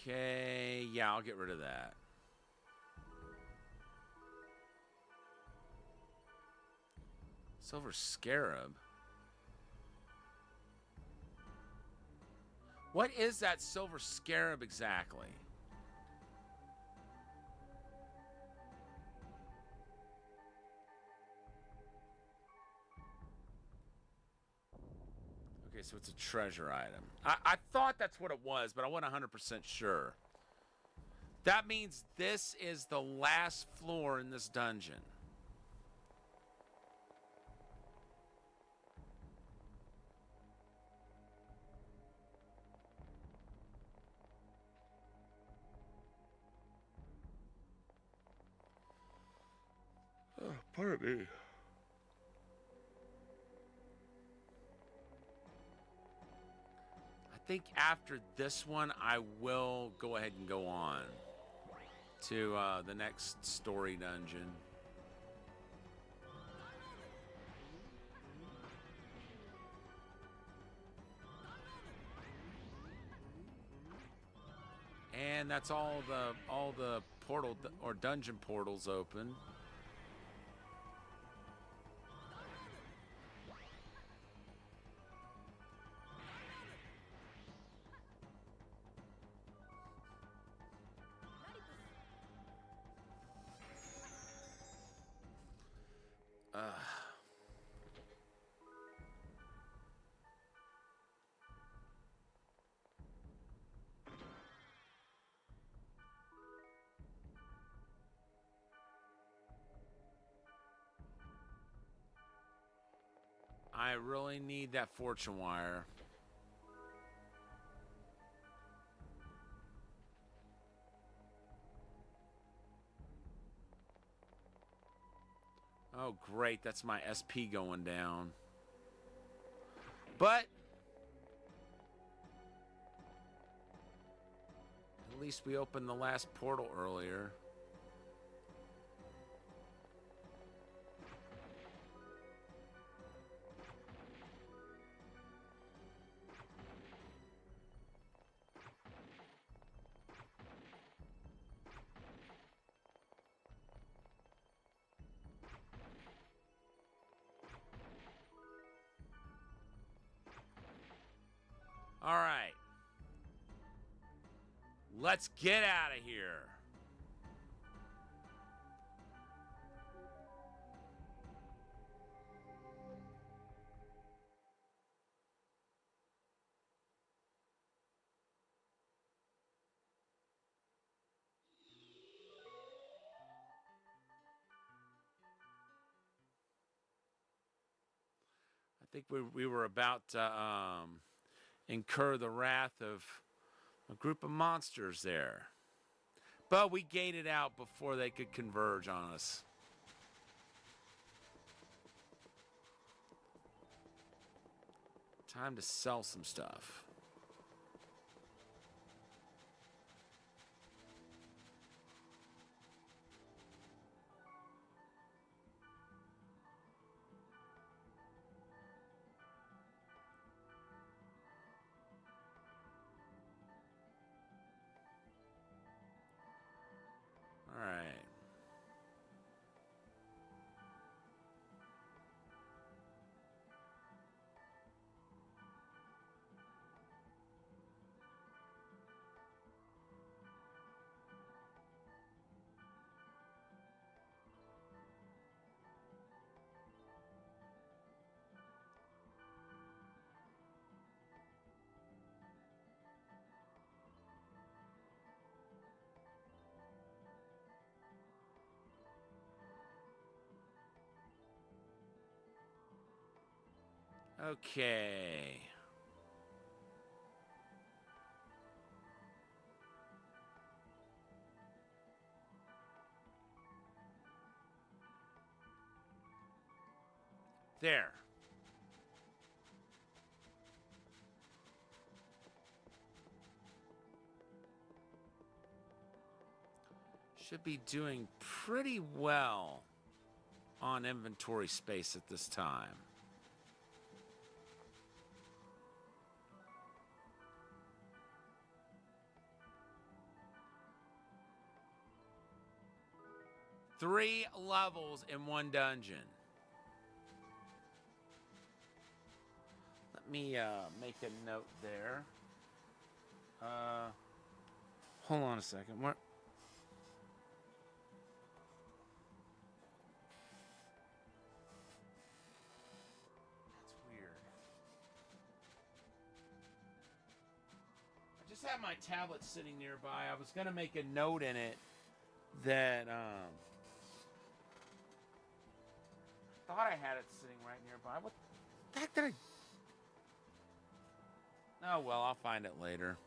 Okay, yeah, I'll get rid of that. Silver Scarab. What is that Silver Scarab exactly? Okay, so it's a treasure item. I thought that's what it was, but I wasn't 100% sure. That means this is the last floor in this dungeon. Oh, pardon me. I think after this one, I will go ahead and go on to the next story dungeon. And that's all the portal or dungeon portals open. I really need that fortune wire. Oh, great. That's my SP going down. But at least we opened the last portal earlier. All right. Let's get out of here. I think we were about to incur the wrath of a group of monsters there. But we gated out before they could converge on us. Time to sell some stuff. All right. Okay. There. Should be doing pretty well on inventory space at this time. 3 levels in one dungeon. Let me make a note there. Hold on a second. What? That's weird. I just have my tablet sitting nearby. I was gonna make a note in it that thought I had it sitting right nearby. What the heck did I? Oh well, I'll find it later.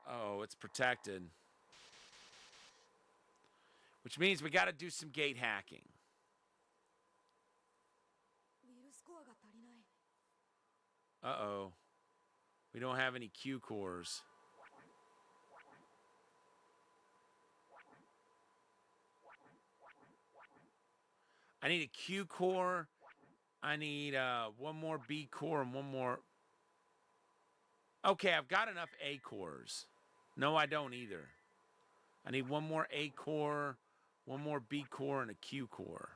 Oh, it's protected. Which means we got to do some gate hacking. Uh-oh. We don't have any Q cores. I need a Q core. I need one more B core and one more. Okay, I've got enough A cores. No, I don't either. I need one more A core, one more B core, and a Q core.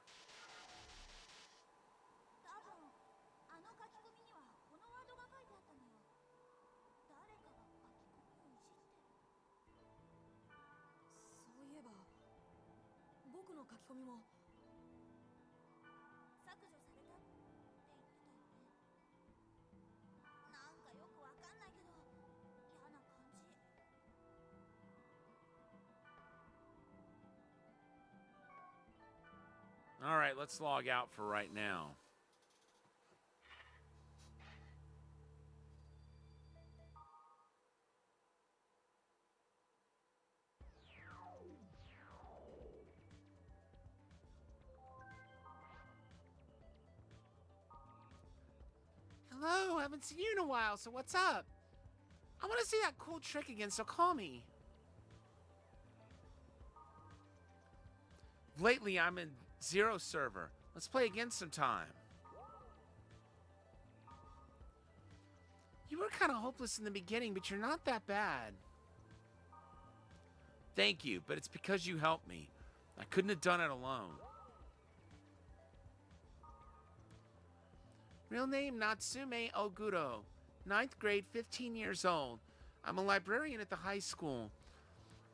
All right, let's log out for right now. Hello, I haven't seen you in a while, so what's up? I want to see that cool trick again, so call me. Lately, I'm in Zero server. Let's play again sometime. You were kind of hopeless in the beginning, but you're not that bad. Thank you, but it's because you helped me. I couldn't have done it alone. Real name, Natsume Oguro. 9th grade, 15 years old. I'm a librarian at the high school.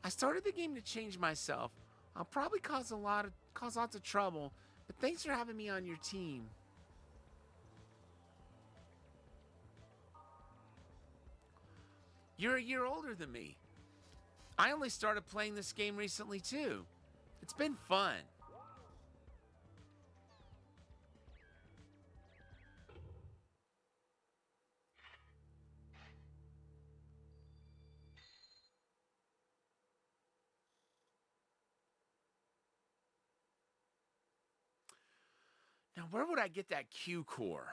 I started the game to change myself. I'll probably cause lots of trouble, but thanks for having me on your team. You're a year older than me. I only started playing this game recently too. It's been fun. Now, where would I get that Q core?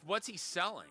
What's he selling?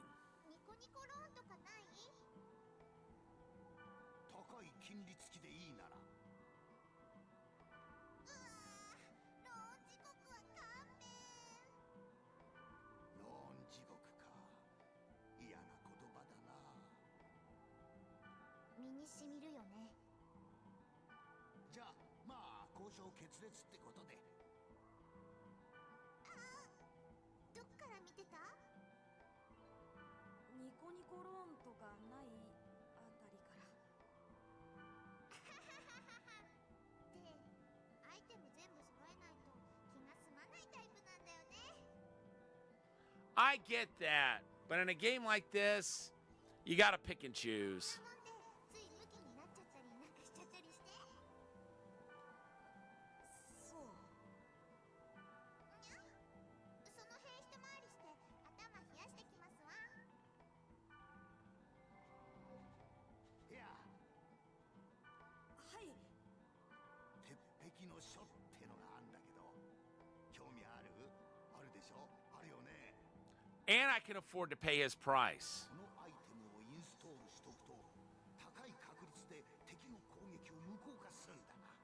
I get that, but in a game like this, you gotta pick and choose. And I can afford to pay his price. このアイテムをインストールしとくと高い確率で敵の攻撃を無効化するんだな。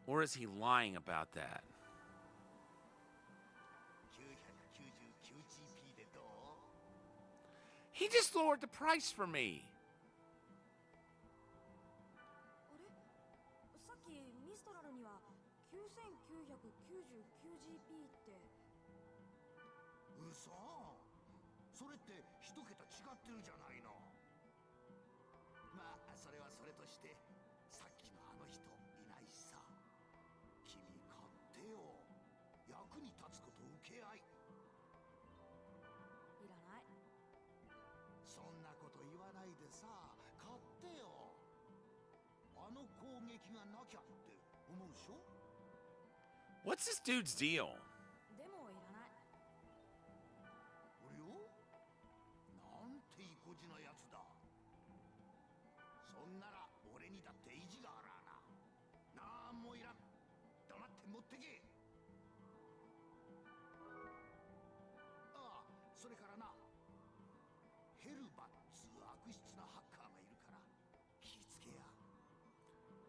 Or is he lying about that? 999GP でどう？ He just lowered the price for me. あれさっきミストラルには 9999GP って。嘘？それって一桁違ってるじゃないの。まあそれはそれとしてさっきのあの人いないしさ。君買ってよ。役に立つこと受け合い。いらない。そんなこと言わないでさ、買ってよ。あの攻撃がなきゃって思うでしょ？ What's this dude's deal? でもいらない。俺よ？なんて意固地なやつだ。そんなら俺にだって意地があらあな。なんもいらん。黙って持ってけ。ああ、それからな。ヘルバっつう悪質なハッカーがいるから気ぃつけや。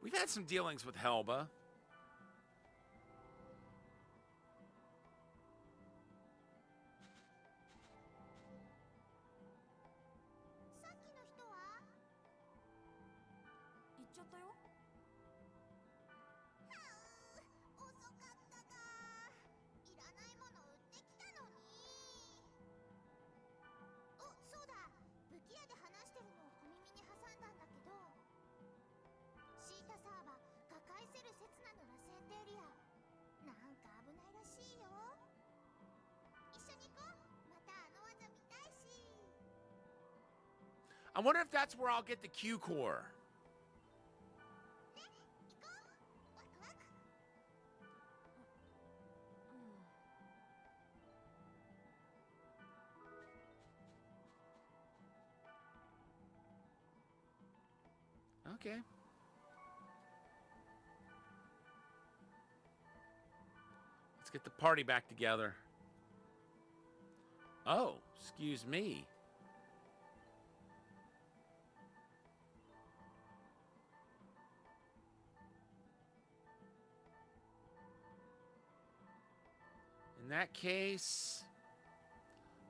We've had some dealings with Helba. さっきの人は？行っちゃったよ。遅かったか。いらないもの売ってきたのに。お、そうだ。武器屋で話してるのを小耳に挟んだんだけど、シータサーバー破壊せる刹那の螺旋エリアなんか危ないらしいよ。一緒に行こう。またあの技見たいし。 I wonder if that's where I'll get the Q core. ね、行こう。ワクワク。Okay. Let's get the party back together. Oh, excuse me. In that case,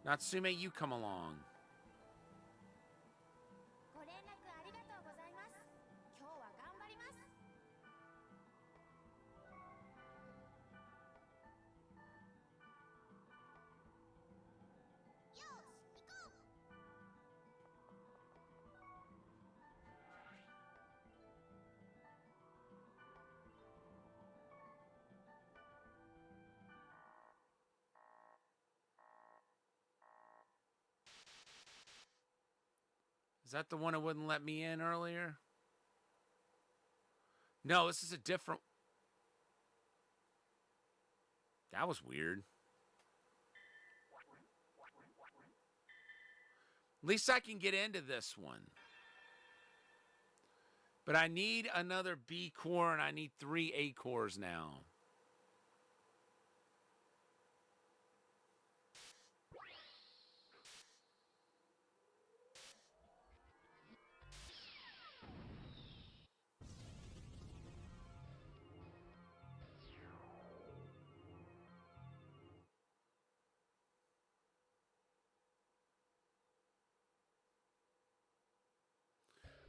Natsume, you come along. ご連絡ありがとうございます。今日は頑張ります。よし、行こう。Is that the one that wouldn't let me in earlier? No, this is a different... That was weird. At least I can get into this one. But I need another B core, and I need 3 A cores now.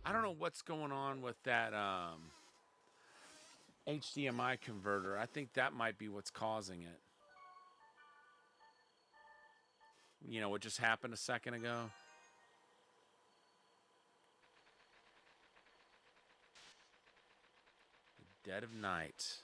I don't know what's going on with that HDMI converter. I think that might be what's causing it. You know what just happened a second ago? The dead of night.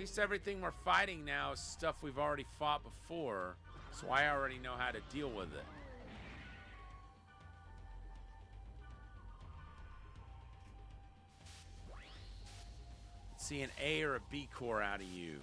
least everything we're fighting now is stuff we've already fought before, so I already know how to deal with it. Let's see an A or a B core out of you.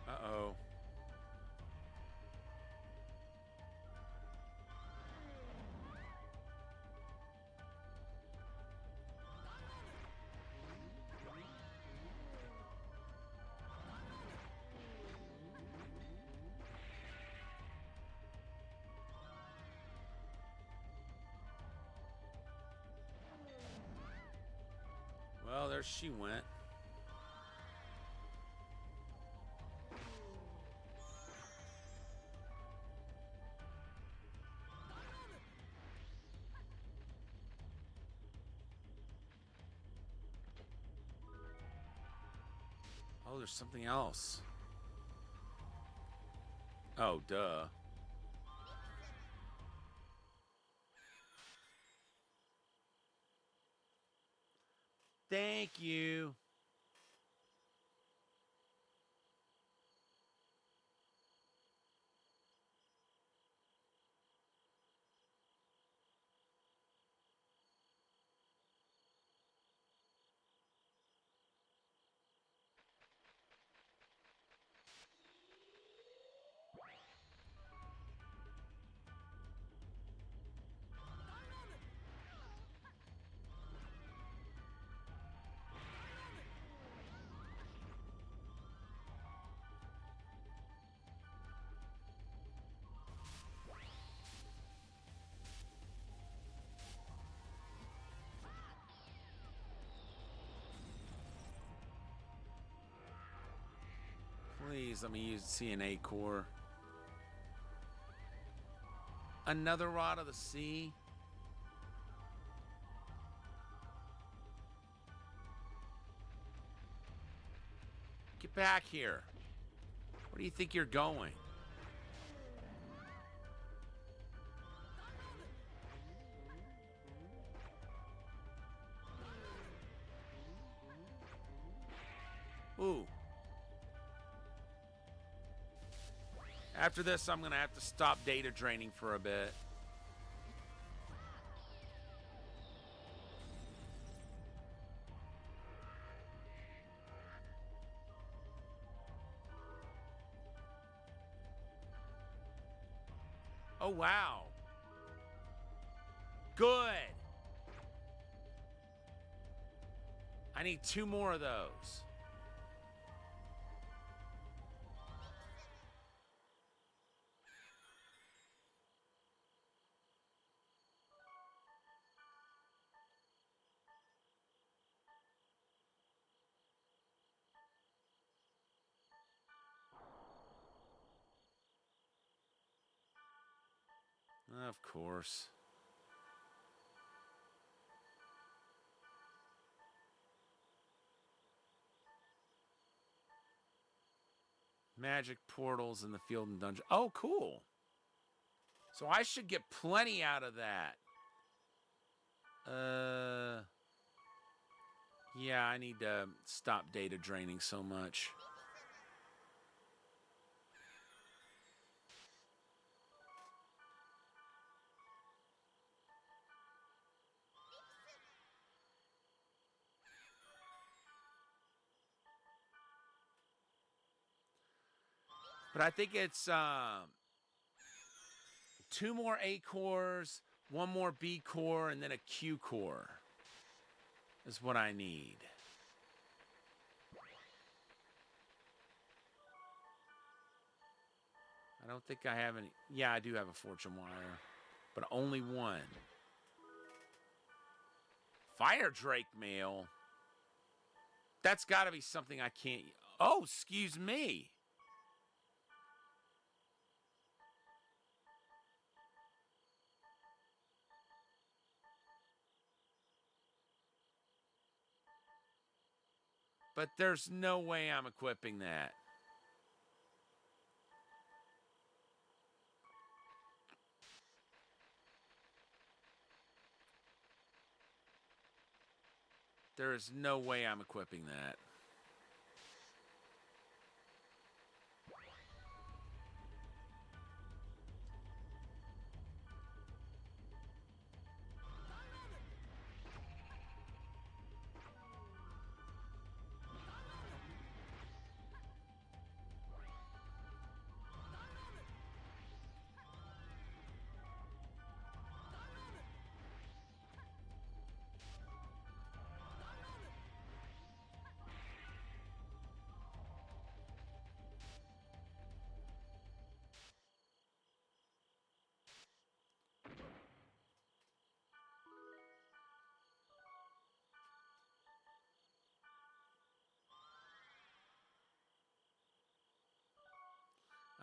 Uh-oh. Well, there she went. Oh, there's something else. Oh, duh. Thank you. Please let me use CNA core. Another Rod of the Sea. Get back here. Where do you think you're going? Ooh. After this, I'm going to have to stop data draining for a bit. Oh, wow. Good. I need 2 more of those. Of course. Magic portals in the field and dungeon. Oh, cool. So I should get plenty out of that. Yeah, I need to stop data draining so much. But I think it's 2 more A cores, 1 more B core, and then a Q core is what I need. I don't think I have any. Yeah, I do have a fortune wire, but only 1. Fire Drake meal? That's got to be something I can't... Oh, excuse me. But there's no way I'm equipping that. There is no way I'm equipping that.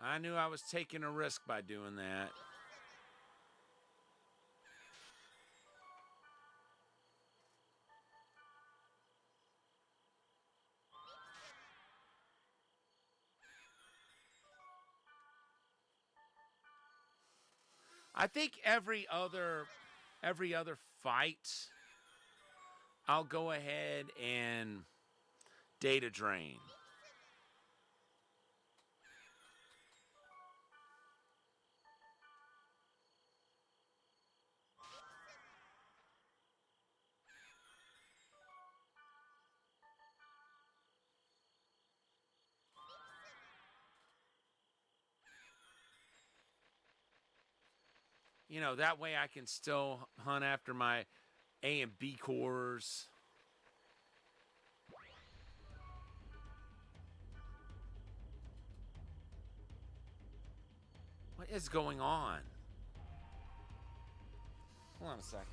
I knew I was taking a risk by doing that. I think every other fight, I'll go ahead and data drain. You know, that way I can still hunt after my A and B cores. What is going on? Hold on a second.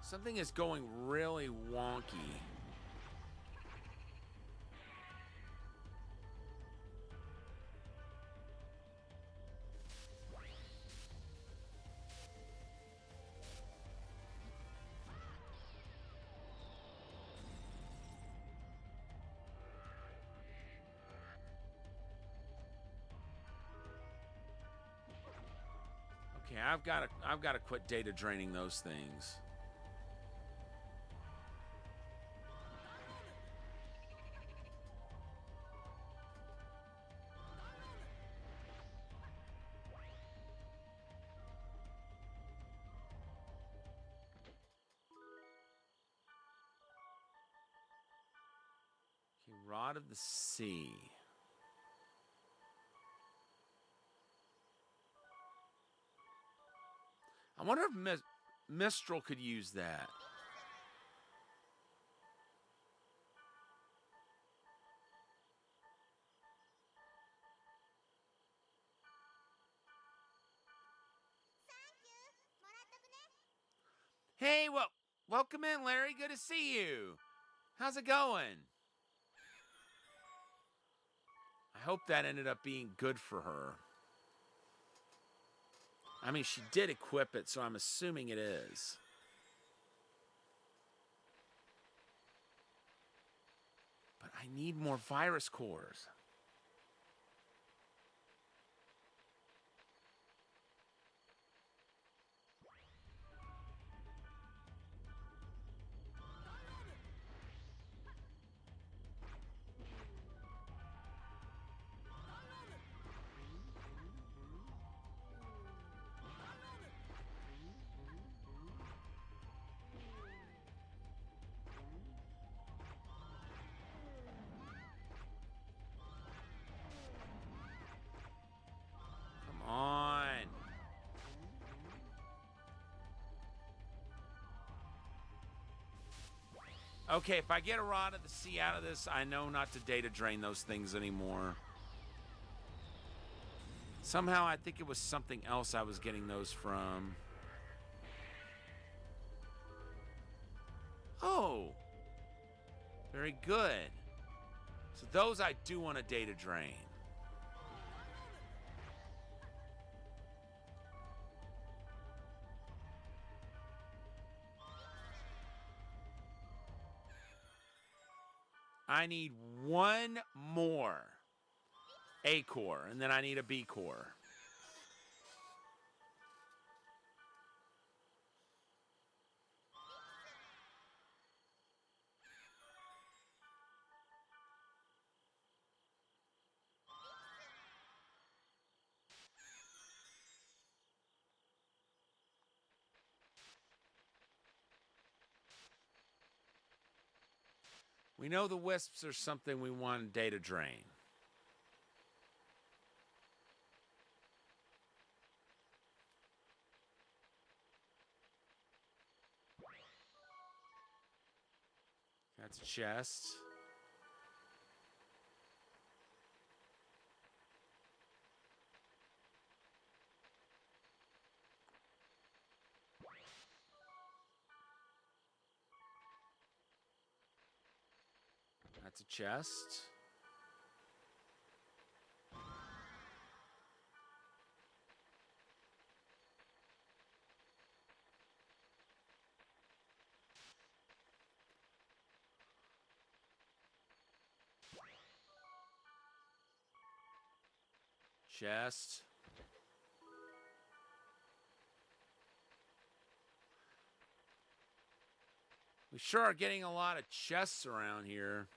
Something is going really wonky. Okay, I've got to quit data draining those things. Okay, Rod of the Sea. I wonder if Mistral could use that. Hey, well, welcome in, Larry. Good to see you. How's it going? I hope that ended up being good for her. I mean, she did equip it, so I'm assuming it is. But I need more virus cores. Okay, if I get a Rod of the Sea out of this, I know not to data drain those things anymore. Somehow I think it was something else I was getting those from. Oh, very good. So those I do want to data drain. I need one more A core, and then I need a B core. We know the wisps are something we want to data drain. That's a chest. That's a chest. Chest. We sure are getting a lot of chests around here.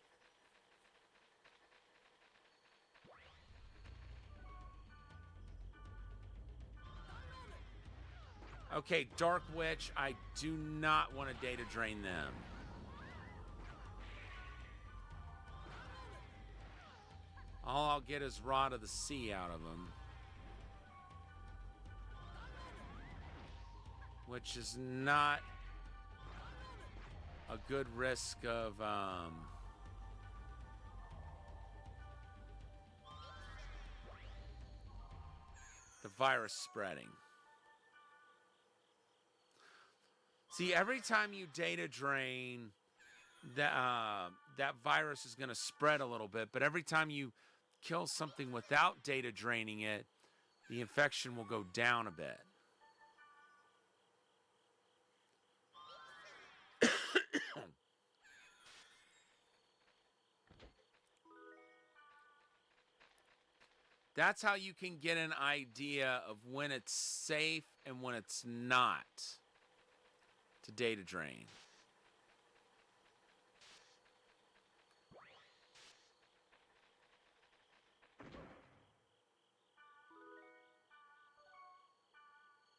Okay, Dark Witch, I do not want to data drain them. All I'll get is Rod of the Sea out of them. Which is not a good risk of the virus spreading. See, every time you data drain, that virus is going to spread a little bit. But every time you kill something without data draining it, the infection will go down a bit. That's how you can get an idea of when it's safe and when it's not to data drain.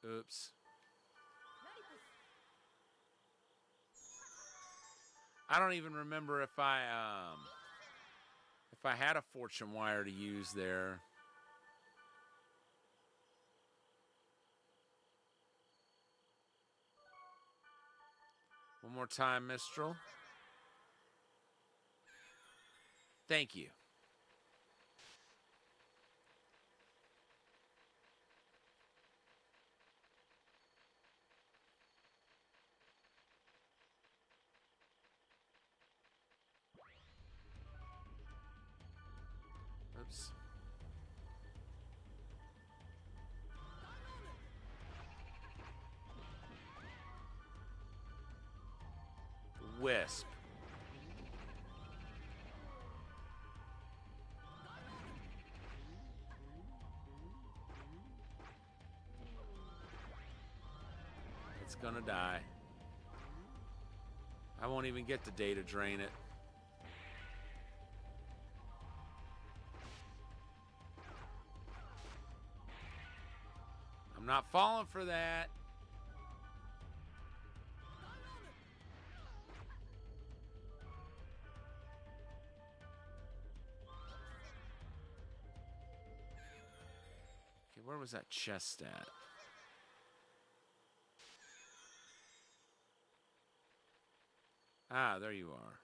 Oops. I don't even remember if I had a fortune wire to use there. One more time, Mistral. Thank you. Oops. Wisp. It's gonna die. I won't even get the data drain it. I'm not falling for that. Okay, where was that chest at? Ah, there you are.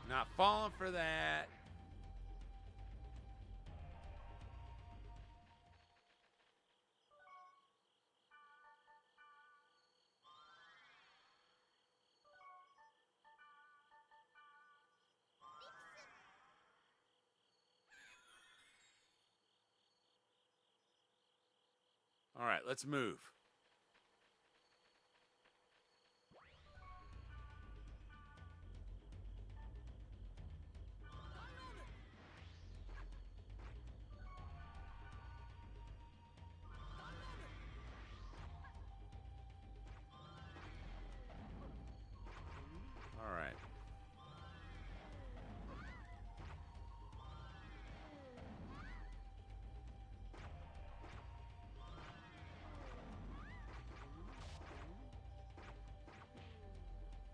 Not falling for that. All right, let's move. All right.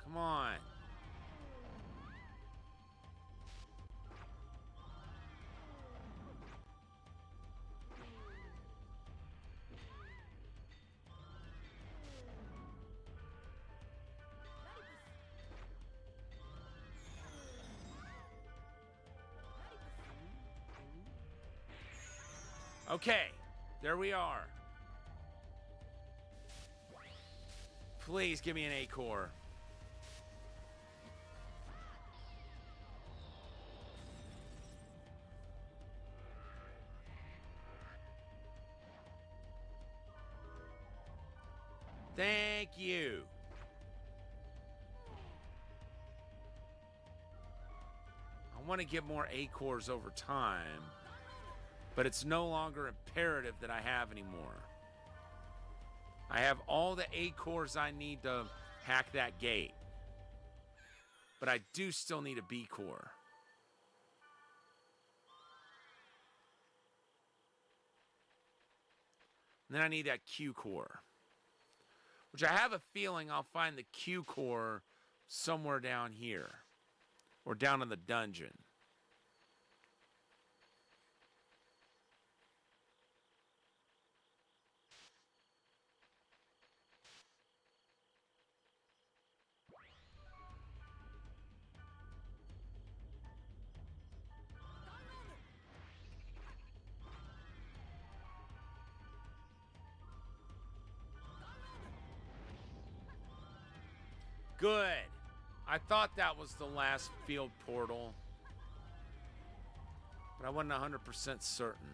Come on. Okay, there we are. Please give me an A core. Thank you. I want to get more A cores over time, but it's no longer imperative that I have anymore. I have all the A cores I need to hack that gate, but I do still need a B core. And then I need that Q core, which I have a feeling I'll find the Q core somewhere down here or down in the dungeon. Good. I thought that was the last field portal, but I wasn't 100% certain.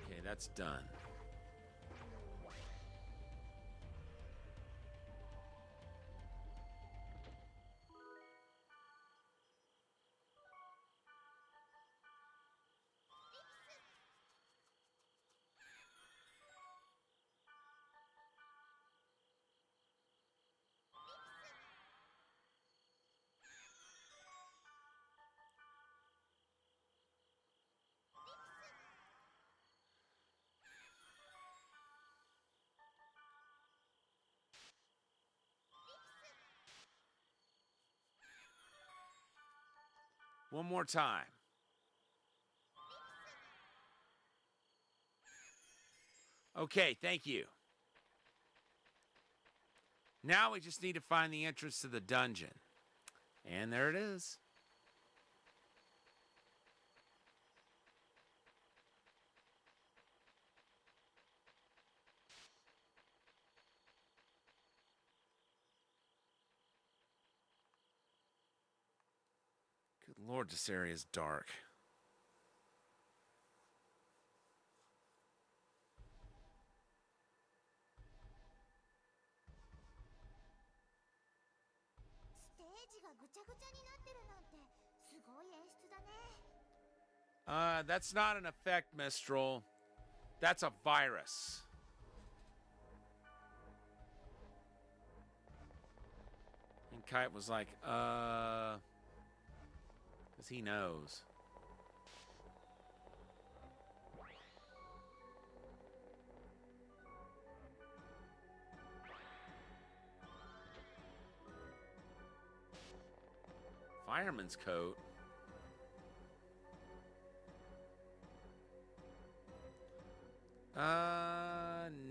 Okay, that's done. One more time. Okay, thank you. Now we just need to find the entrance to the dungeon. And there it is. Good Lord, this area is dark. That's not an effect, Mistral. That's a virus. And Kite was like, because he knows. Fireman's coat.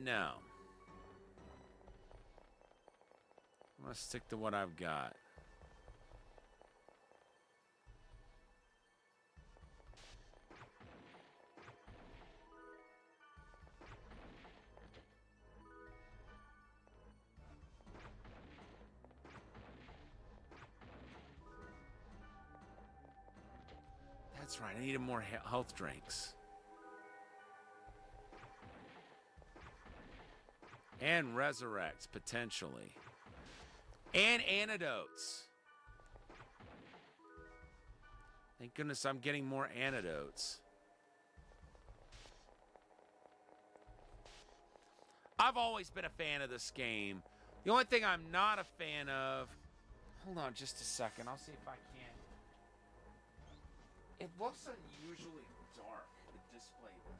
No. I'm gonna stick to what I've got. That's right, I needed more health drinks. And resurrects, potentially. And antidotes. Thank goodness I'm getting more antidotes. I've always been a fan of this game. The only thing I'm not a fan of... Hold on just a second. I'll see if I can. It looks unusually dark, the display does.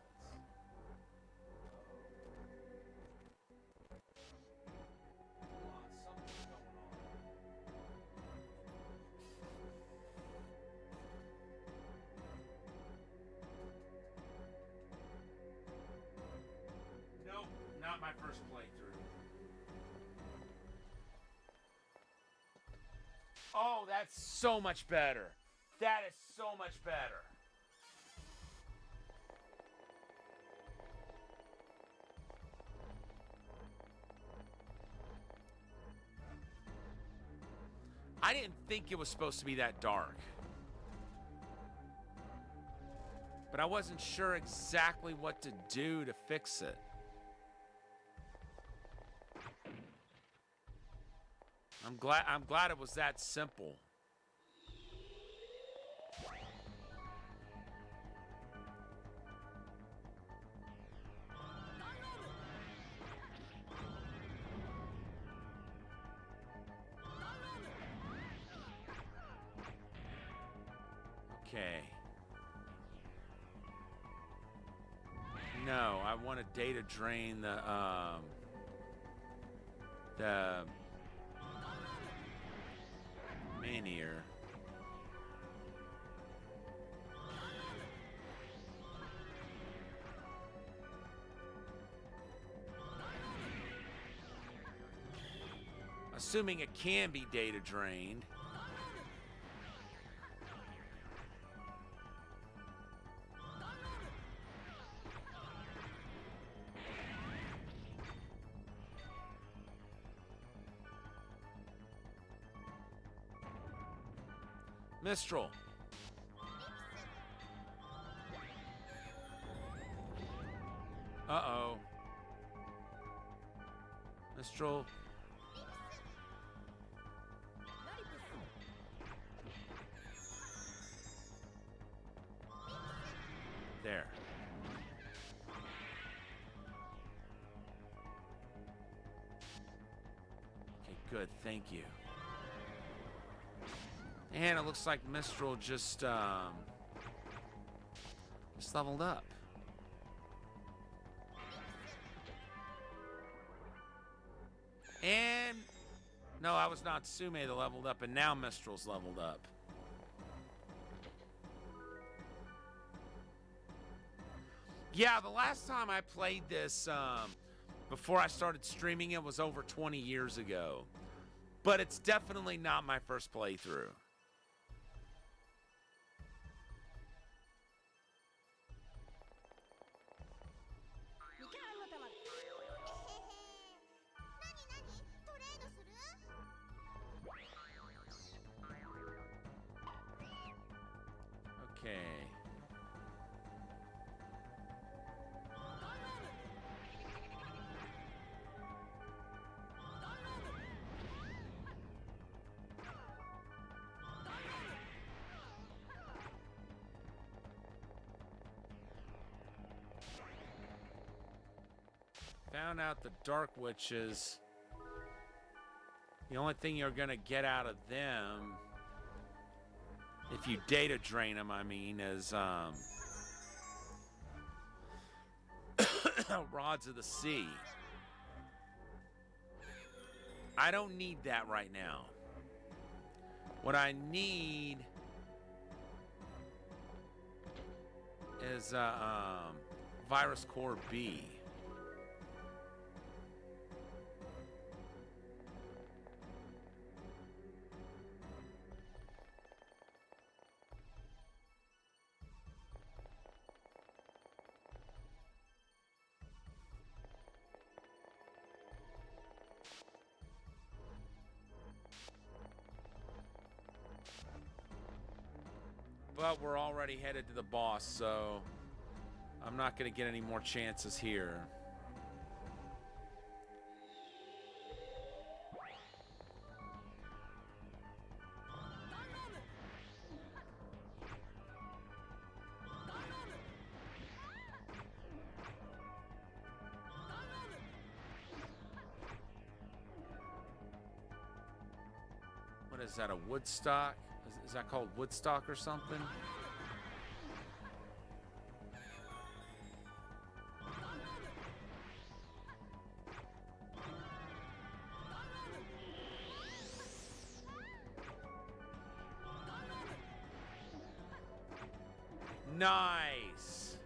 Nope, not my first playthrough. Oh, that's so much better. That is so much better. I didn't think it was supposed to be that dark. But I wasn't sure exactly what to do to fix it. I'm glad it was that simple. Okay. No, I want a data drain the Mania. Assuming it can be data drained. Mistral. Uh-oh. Mistral. There. Okay, good. Thank you. And it looks like Mistral just leveled up. And no, I was not Natsume that leveled up, and now Mistral's leveled up. Yeah, the last time I played this, before I started streaming it was over 20 years ago. But it's definitely not my first playthrough. Okay. Found out the Dark Witches. The only thing you're gonna get out of them, if you data drain them, I mean, is Rods of the Sea. I don't need that right now. What I need is Virus Core B. But we're already headed to the boss, so I'm not going to get any more chances here. What is that, a Woodstock? Is that called Woodstock or something? Nice.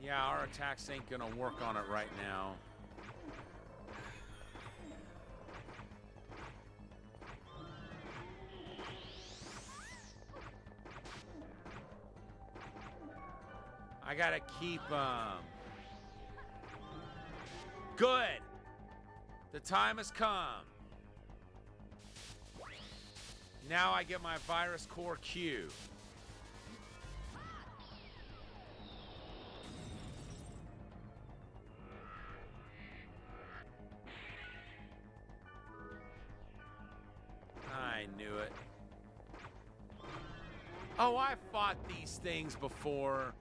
Yeah, our attacks ain't gonna work on it right now. I gotta keep, Good! The time has come. Now I get my Virus Core Q. I knew it. Oh, I fought these things before.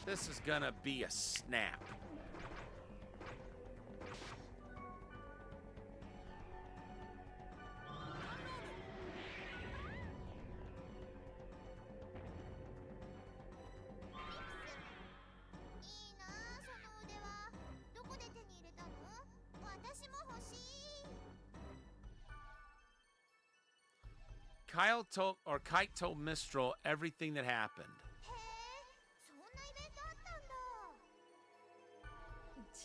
This is gonna be a snap. Kite told Mistral everything that happened. へえ、そんなイベントあったんだ。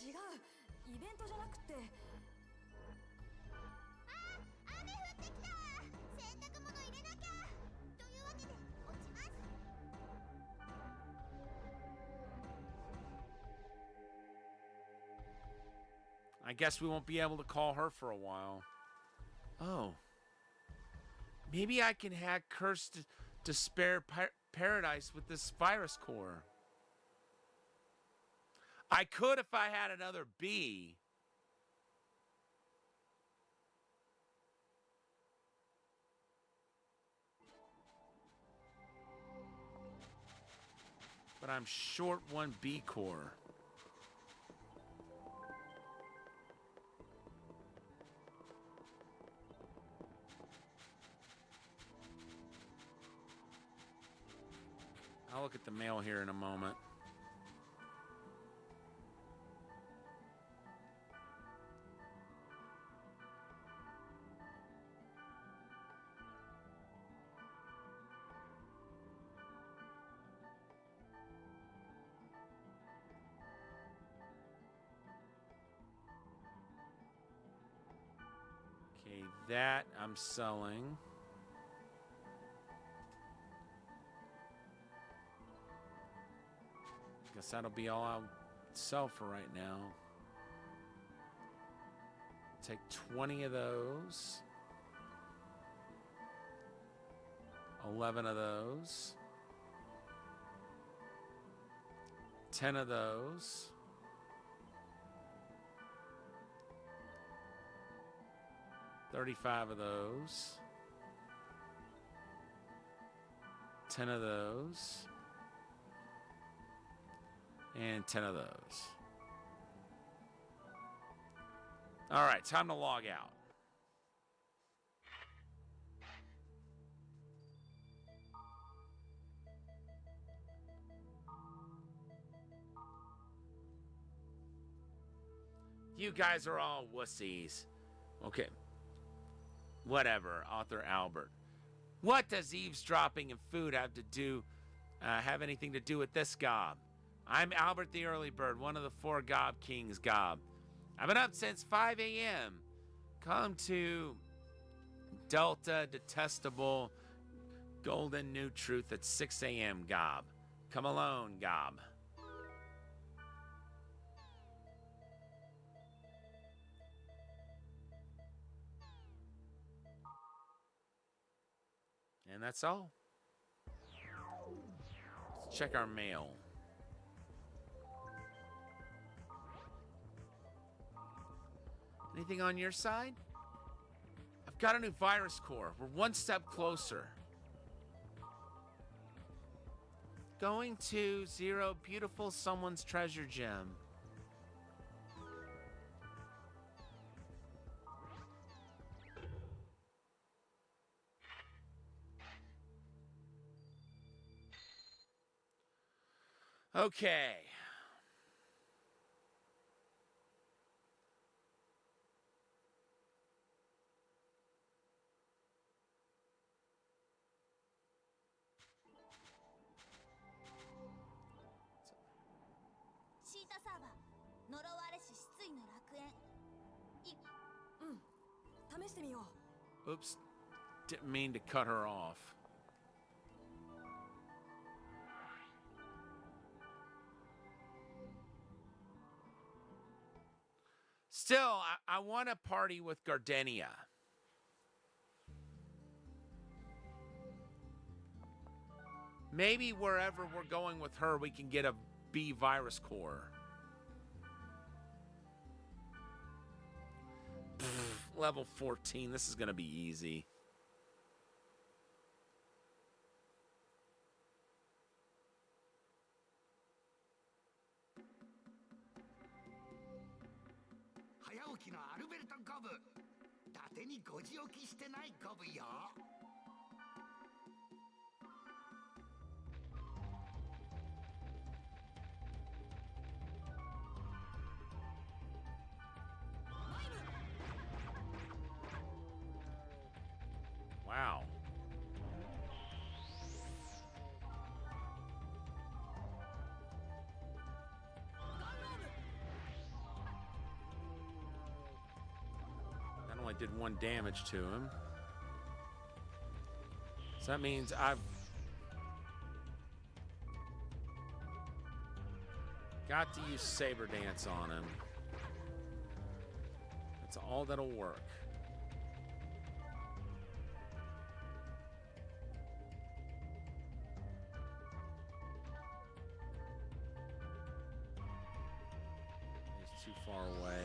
違う、イベントじゃなくて。あ、雨降ってきた。洗濯物入れなきゃ。というわけで落ちます。I guess we won't be able to call her for a while. Oh. Maybe I can hack Cursed Despair Paradise with this Virus Core. I could if I had another B. But I'm short one B core. I'll look at the mail here in a moment. Okay, that I'm selling. Guess that'll be all I'll sell for right now. Take 20 of those. 11 of those. 10 of those. 35 of those. 10 of those. And 10 of those. All right, time to log out. You guys are all wussies. Okay. Whatever, author Albert. What does eavesdropping and food have anything to do with this gob? I'm Albert the Early Bird, one of the 4 gob kings, gob. I've been up since 5 a.m. Come to Delta Detestable Golden New Truth at 6 a.m., gob. Come alone, gob. And that's all. Let's check our mail. Anything on your side? I've got a new virus core. We're one step closer. Going to 0 beautiful someone's treasure gem. Okay. Oops. Didn't mean to cut her off. Still, I want to party with Gardenia. Maybe wherever we're going with her, we can get a B virus core. Level 14. This is going to be easy. Wow. That only did 1 damage to him. So that means I've got to use Saber Dance on him. That's all that'll work. He's too far away.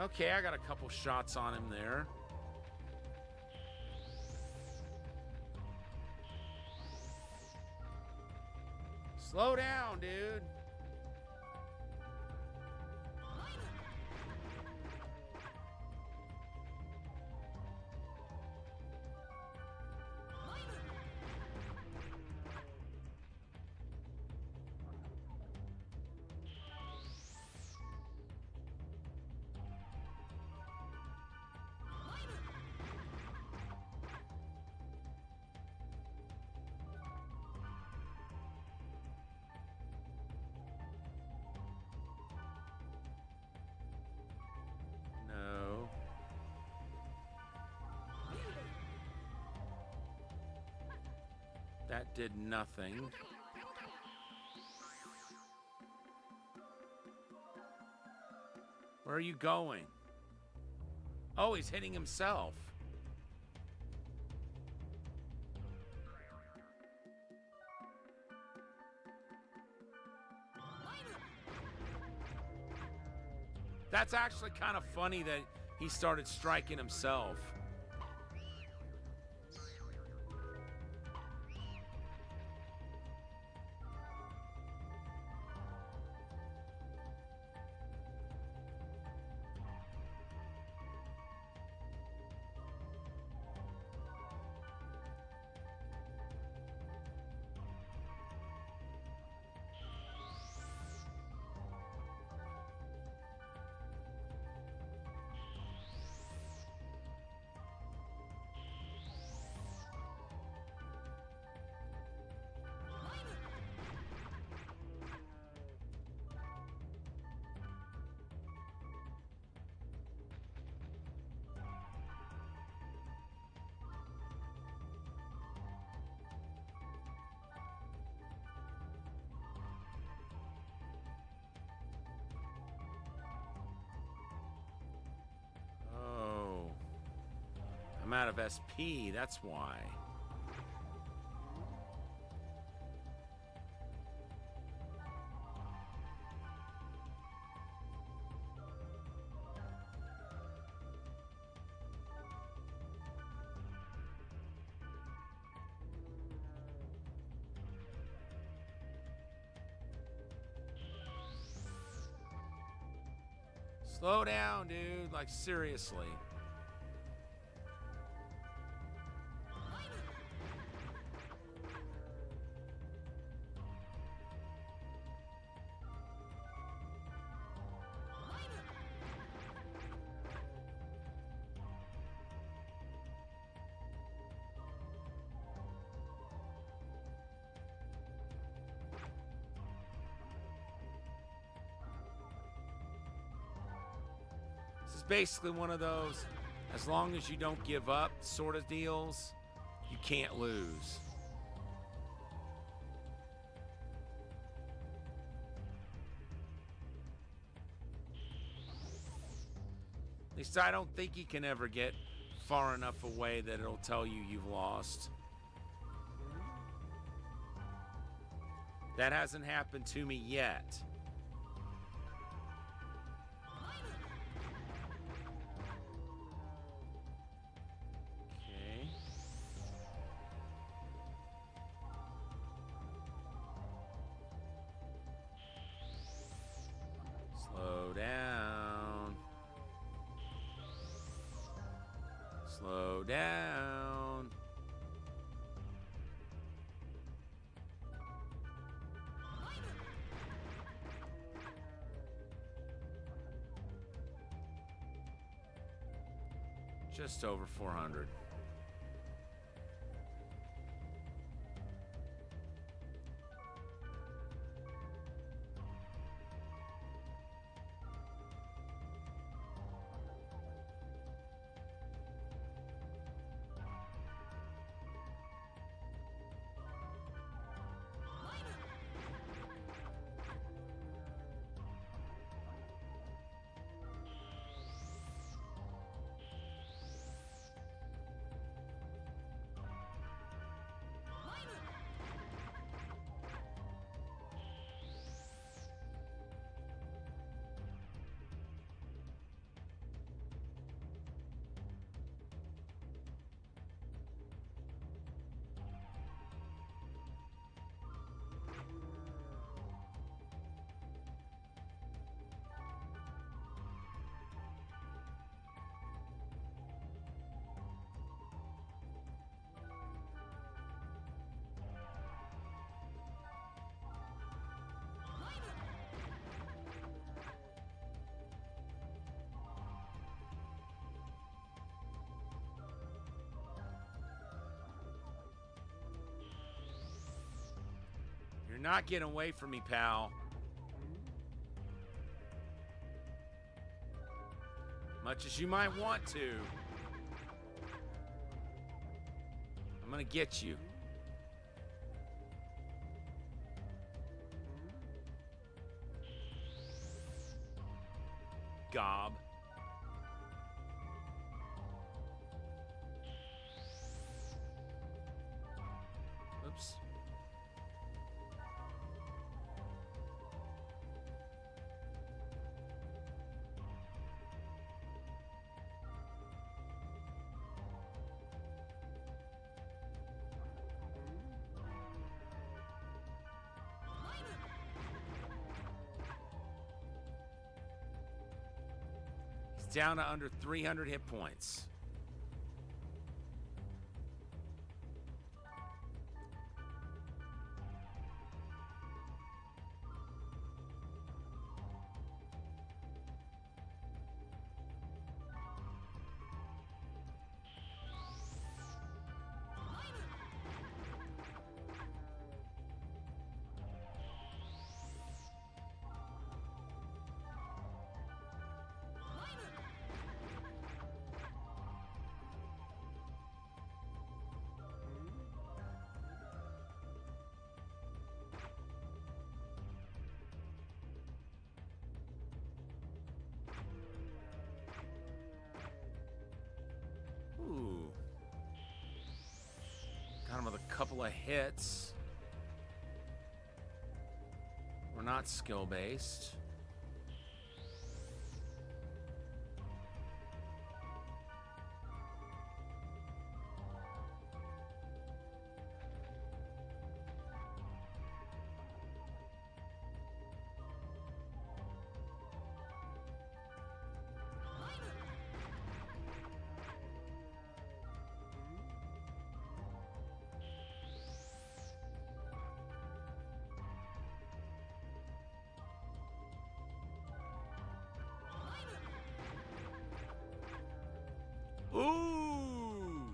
Okay, I got a couple shots on him there. Slow down, dude. That did nothing. Where are you going? Oh, he's hitting himself. That's actually kind of funny that he started striking himself. I'm out of SP, that's why. Slow down, dude. Like, seriously. Basically one of those, as long as you don't give up sort of deals, you can't lose. At least I don't think you can ever get far enough away that it'll tell you you've lost. That hasn't happened to me yet. Slow down. Slow down. Just over 400. You're not getting away from me, pal. Much as you might want to. I'm gonna get you. down to under 300 hit points. Ooh. Got him with a couple of hits. We're not skill-based. Ooh!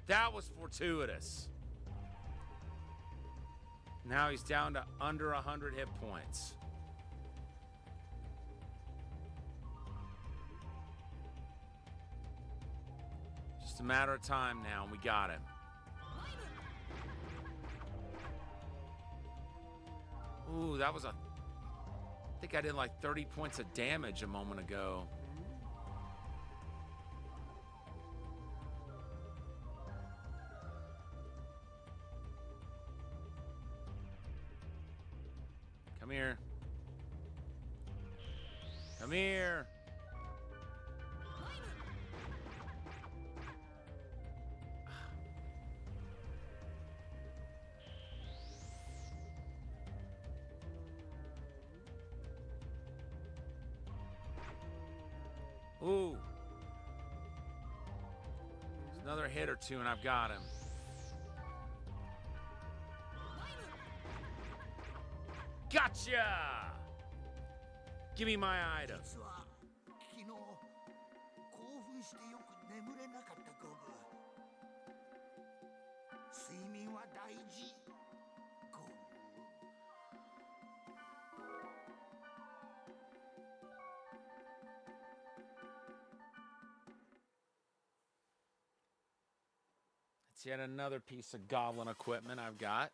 That was fortuitous. Now he's down to under 100 hit points. Just a matter of time now, and we got him. Ooh, that was a... I think I did like 30 points of damage a moment ago. Come here. Come here. Ooh. There's another hit or two and I've got him. Gotcha! Give me my item. 実は昨日興奮してよく眠れなかったゴブ。睡眠は大事。ゴブ。It's yet another piece of goblin equipment I've got.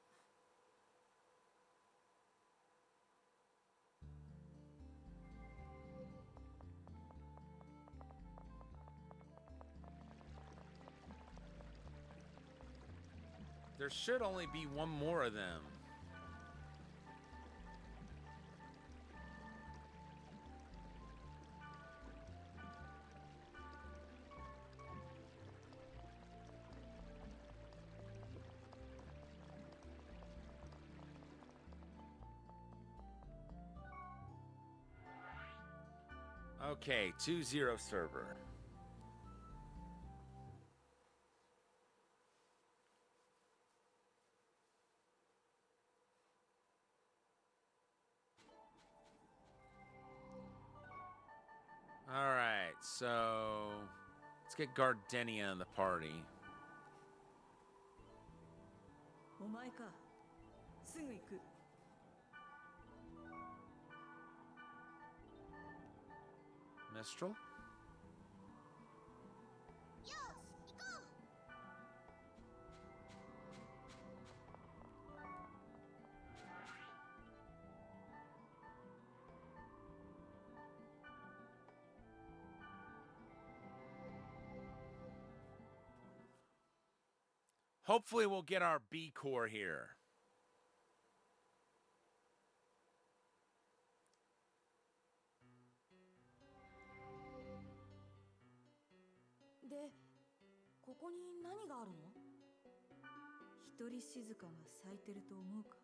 There should only be one more of them. Okay, 2-0 server. All right, so let's get Gardenia in the party. お前か。すぐ行く。Mistral? よし、行こう。Hopefully we'll get our B core here. で、ここに何があるの？一人静かが咲いてると思うか。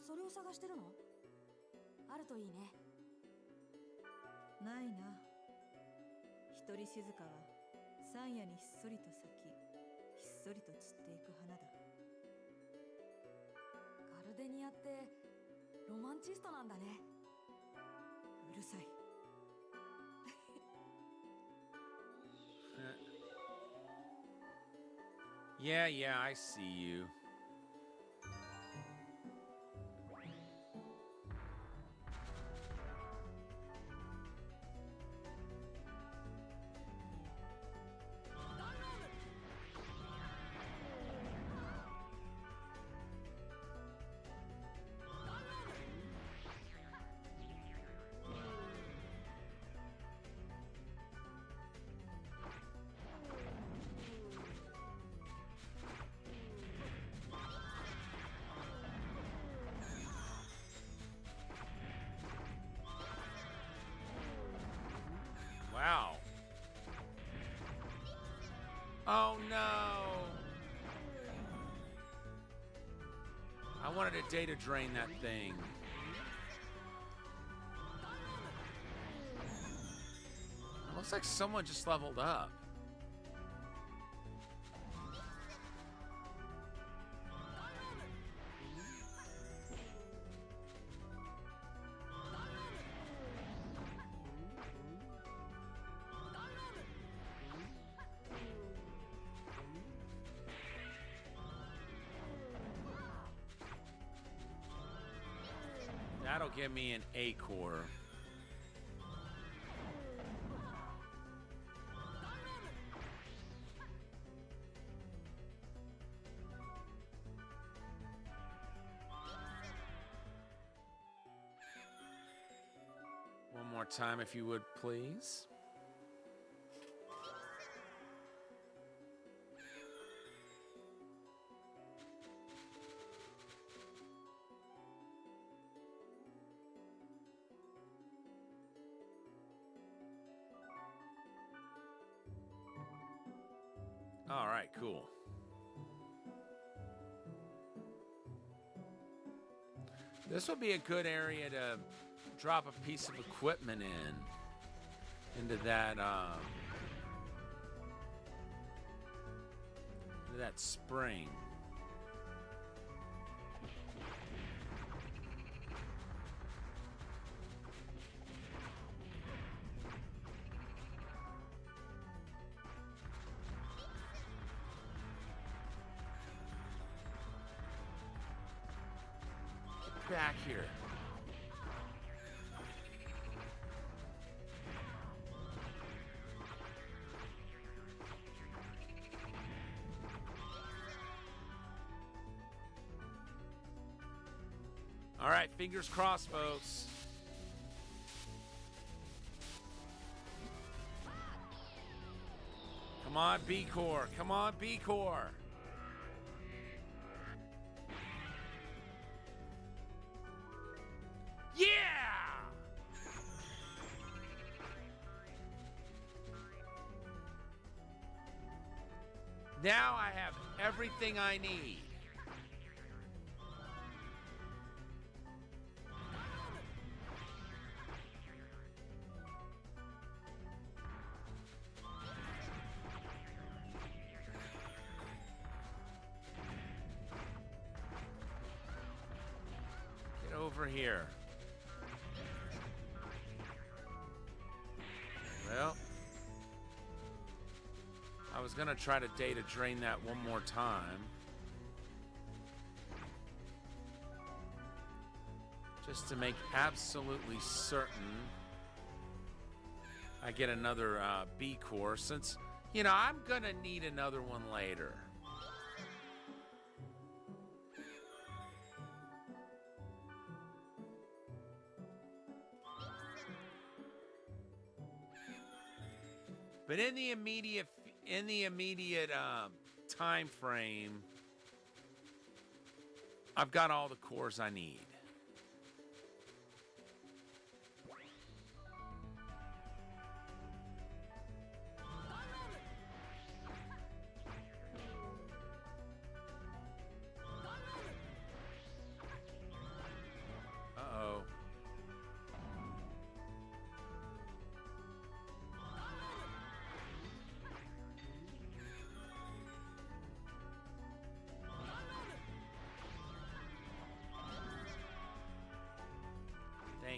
それを探してるの？あるといいね。ないな。一人静かは山野にひっそりと咲き、ひっそりと散っていく花だ。ガルデニアってロマンチストなんだね。うるさい。Yeah, yeah, I see you. Wow. Oh no. I wanted to data drain that thing. It looks like someone just leveled up. That'll give me an A core. One more time, if you would, please. All right, cool. This would be a good area to drop a piece of equipment into that spring. Back here. All right, fingers crossed, folks. Come on, B Core. Come on, B Core. Yeah! Now I have everything I need. Get over here. Well, I was gonna try to data drain that one more time. Just to make absolutely certain I get another B core, since, you know, I'm gonna need another one later. But in the immediate time frame, I've got all the cores I need.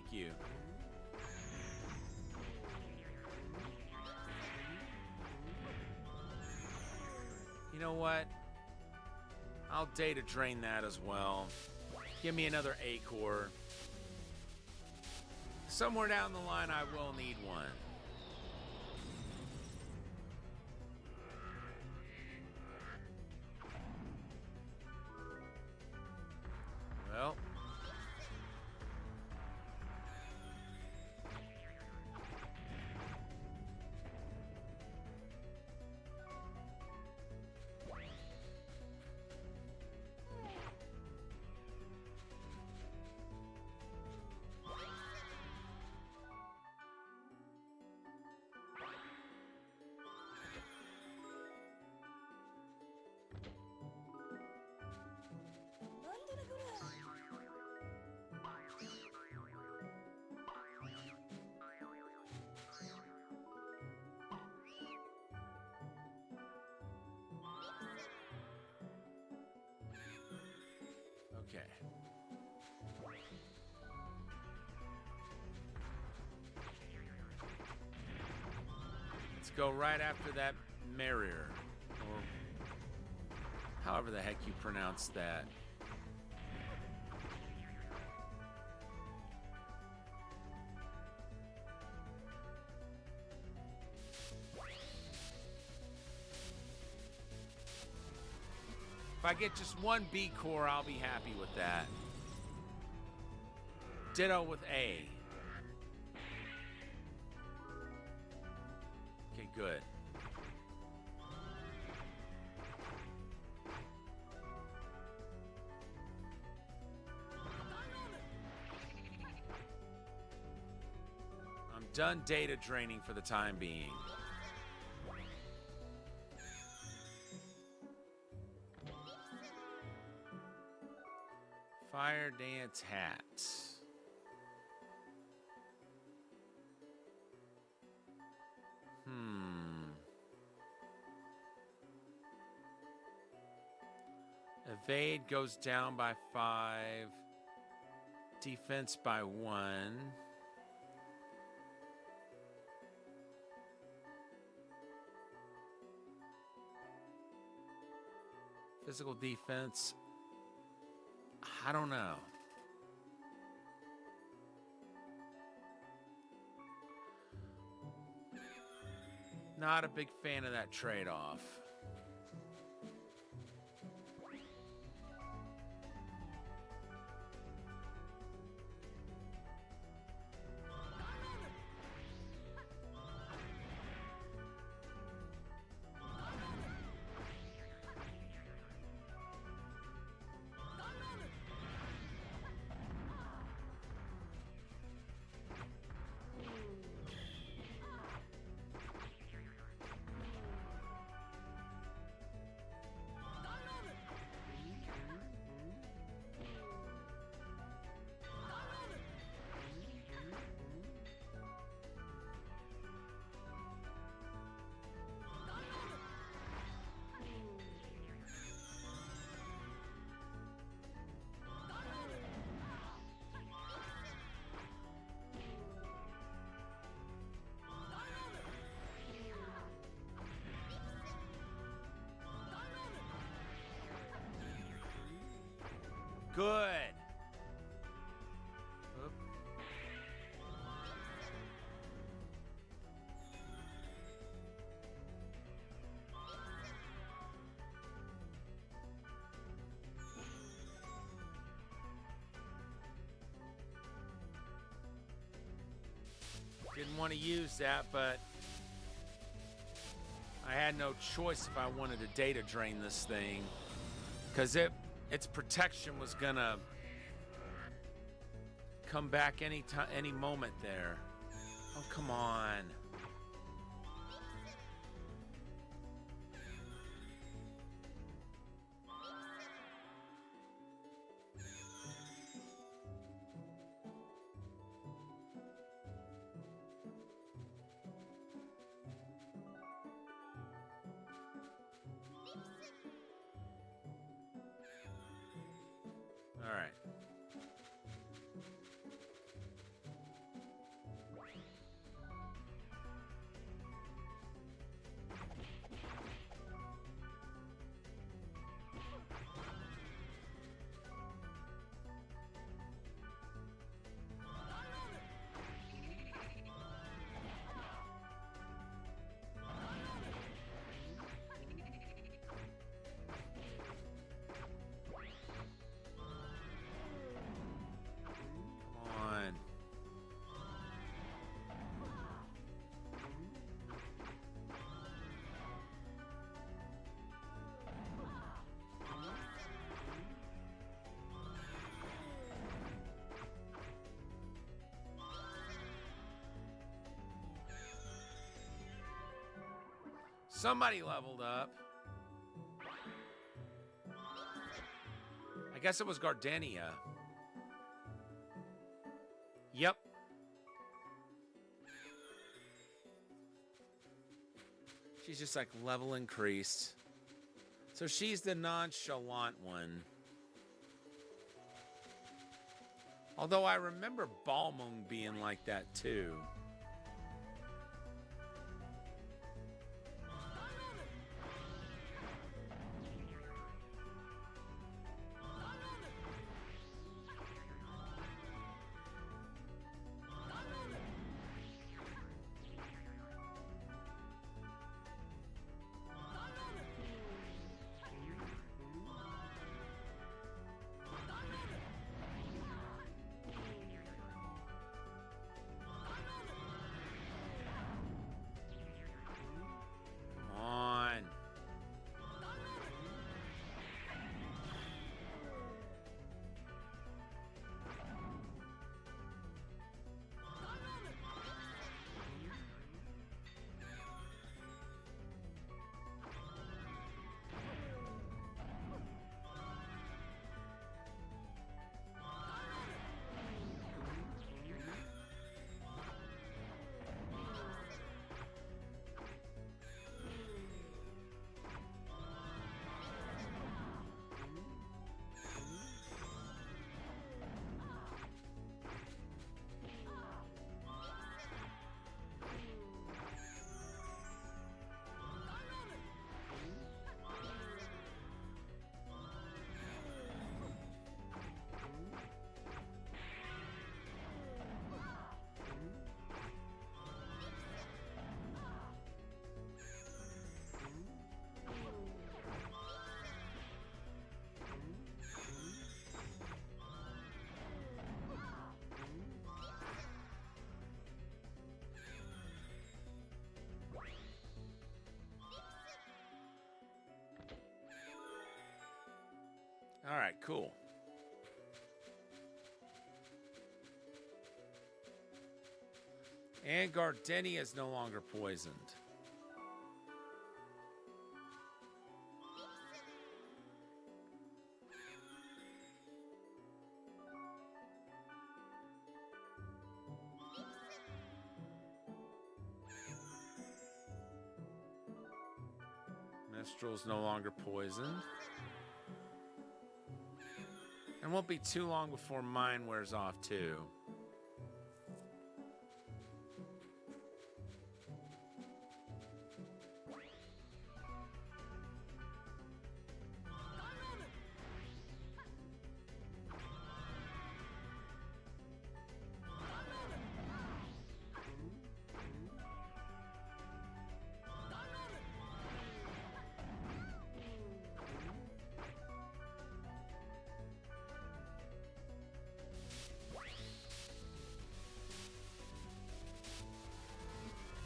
Thank you. You know what? I'll data drain that as well. Give me another A-core. Somewhere down the line, I will need one. Well. Okay. Let's go right after that Marrier, or however the heck you pronounce that. If I get just one B core, I'll be happy with that. Ditto with A. Okay, good. I'm done data draining for the time being. Fire Dance Hat. Evade goes down by 5. Defense by 1. Physical defense. I don't know. Not a big fan of that trade-off. Good. Oop. Didn't want to use that, but I had no choice if I wanted to data drain this thing, because its protection was gonna come back any moment there. Oh, come on. All right. somebody leveled up. I guess it was Gardenia. Yep. She's just like level increased. So she's the nonchalant one. Although I remember Balmung being like that too. Come on. All right, cool. And Gardenia is no longer poisoned. Mistral's no longer poisoned. And won't be too long before mine wears off too.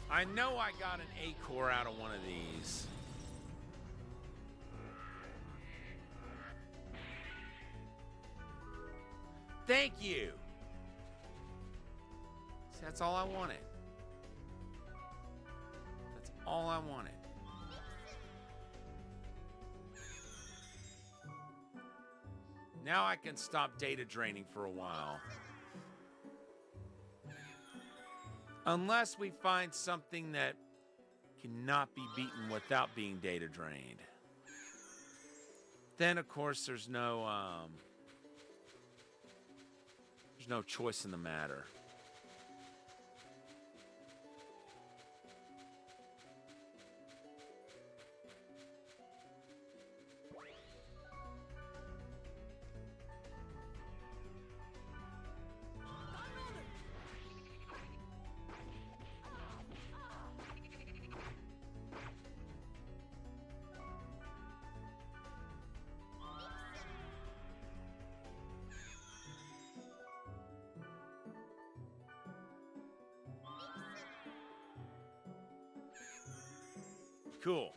I know I got an A-core out of one of these. Thank you. See, that's all I wanted. That's all I wanted. Now I can stop data draining for a while. Unless we find something that cannot be beaten without being data drained. Then, of course, there's no choice in the matter. Cool.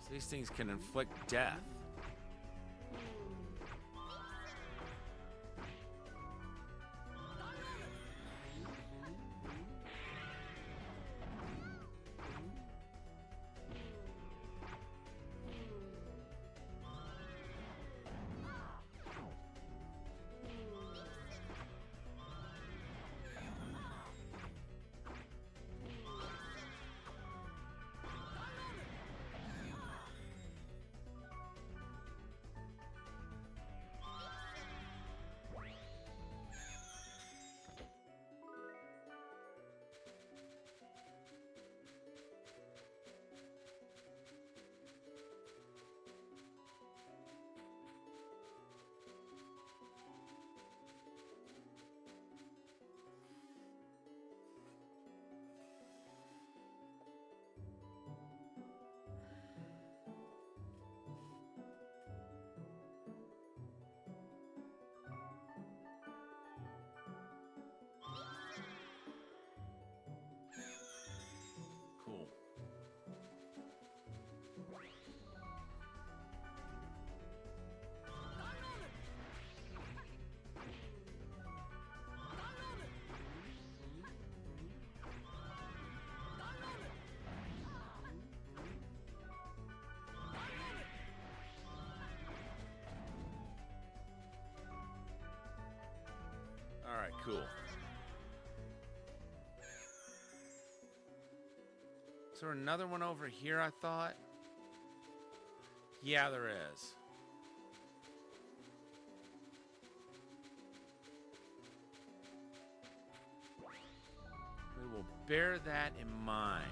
So these things can inflict death. Cool. All right, cool. Is there another one over here, I thought? Yeah, there is. We will bear that in mind.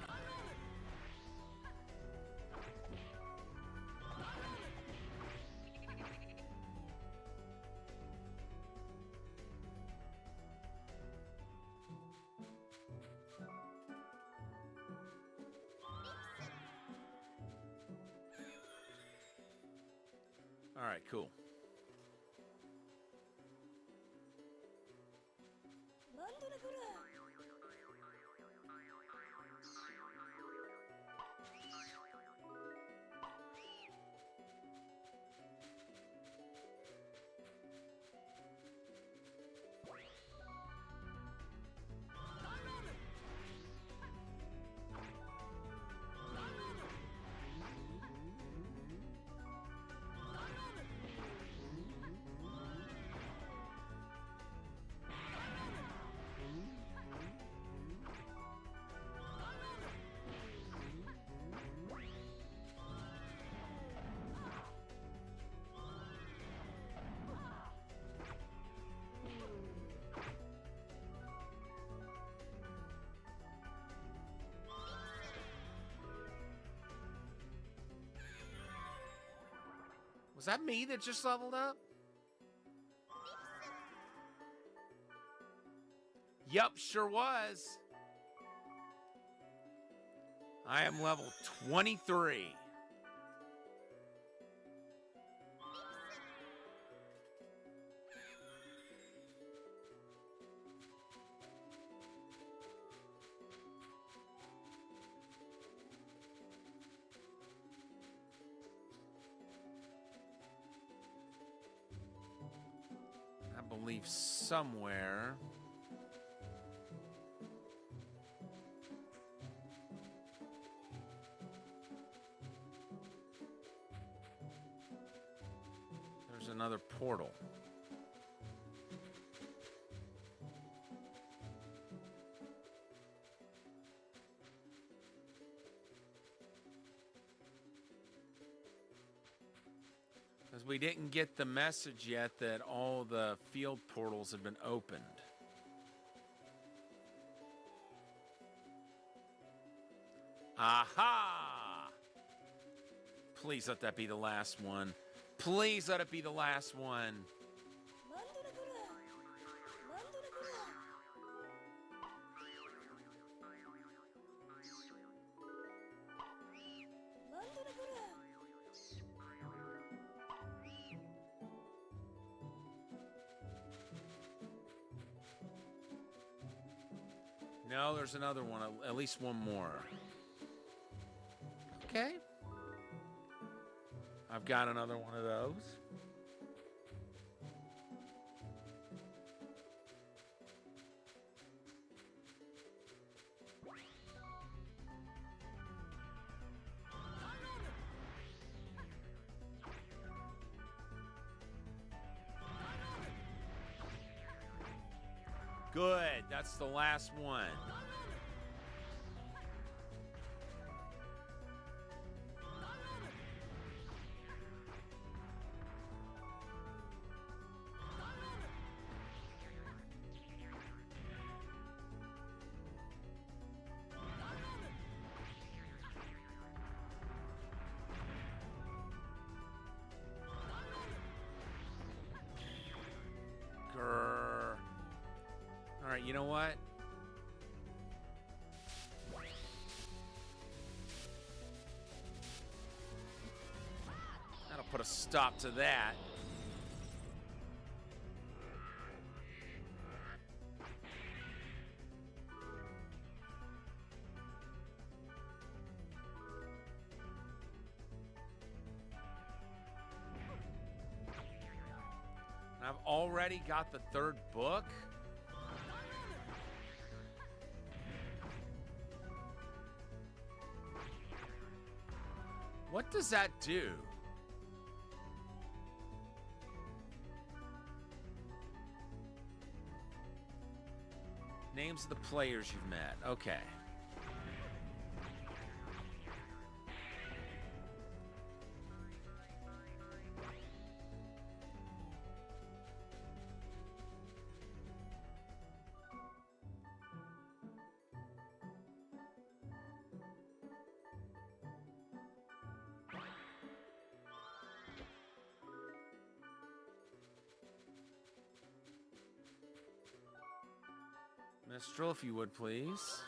All right, cool. なんだこれ。 Was that me that just leveled up? Yup, sure was. I am level 23. I believe somewhere. There's another portal. Because we didn't get the message yet that all the field portals have been opened. Aha! Please let that be the last one. Please let it be the last one. なんだこれ。なんだこれ。 なんだこれ。 No, there's another one. At least one more. Okay. I've got another one of those. Good. That's the last one. Grr. All right, you know what? That'll put a stop to that. And I've already got the third book. What does that do? Names of the players you've met. Okay. Mistral, if you would, please.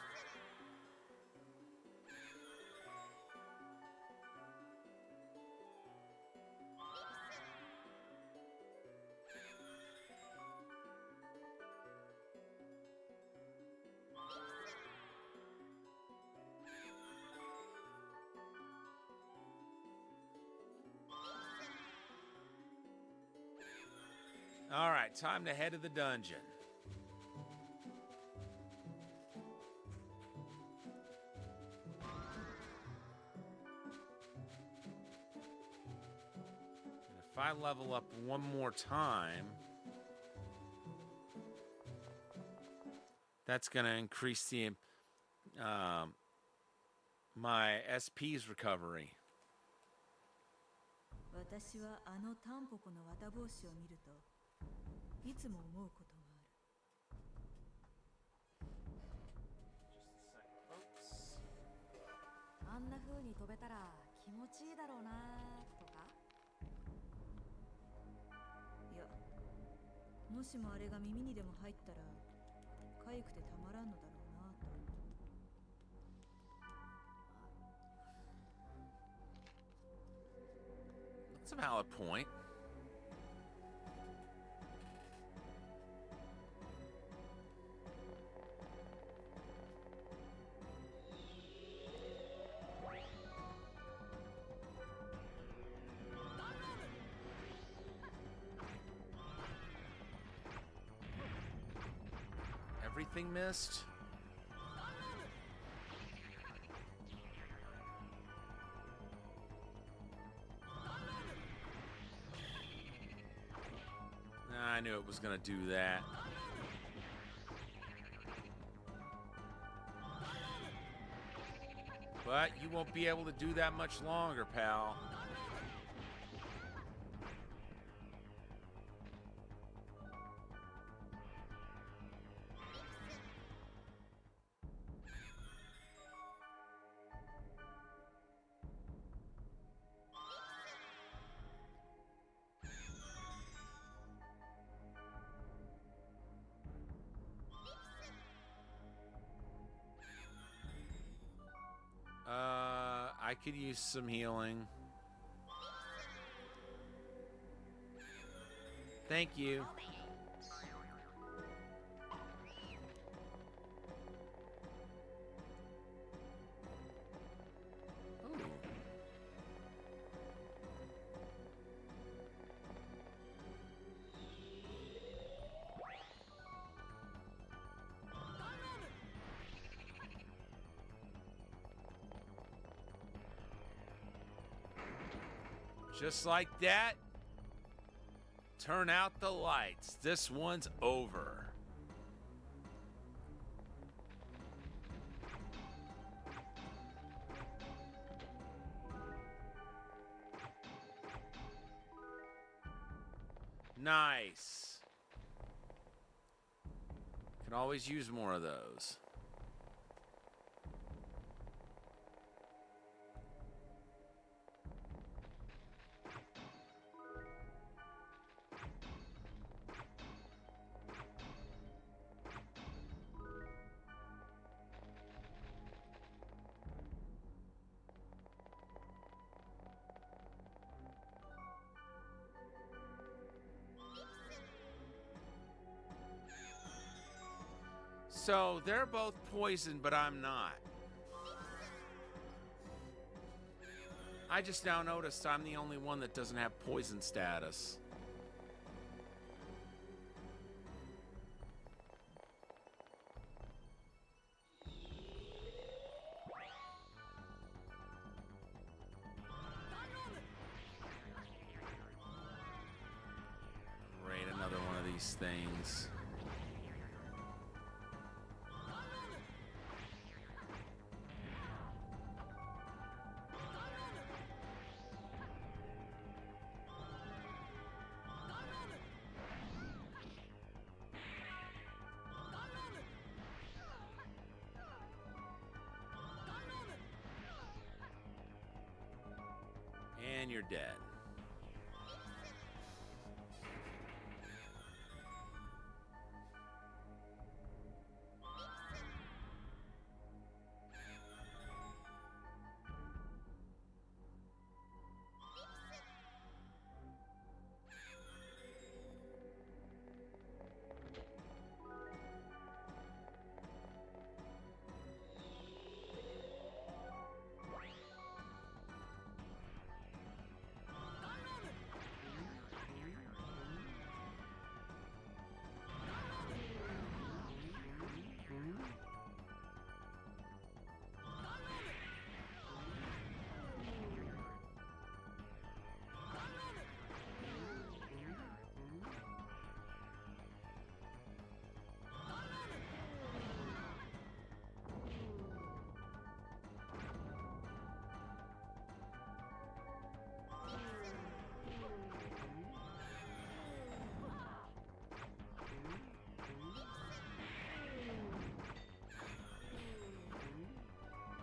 All right, time to head to the dungeon. If I level up one more time, that's going to increase the my SP's recovery. 私はあのタンポポの綿帽子を見るといつも思うことがある。あんな風に飛べたら気持ちいいだろうなとか。いや、もしもあれが耳にでも入ったら痒くてたまらんのだろうなと。That's a valid point. Everything missed? I knew it was gonna do that. But you won't be able to do that much longer, pal. I could use some healing. Thank you. Ooh. Just like that, turn out the lights. This one's over. Nice. Can always use more of those. So they're both poisoned, but I'm not. I just now noticed I'm the only one that doesn't have poison status. Great, another one of these things. And you're dead.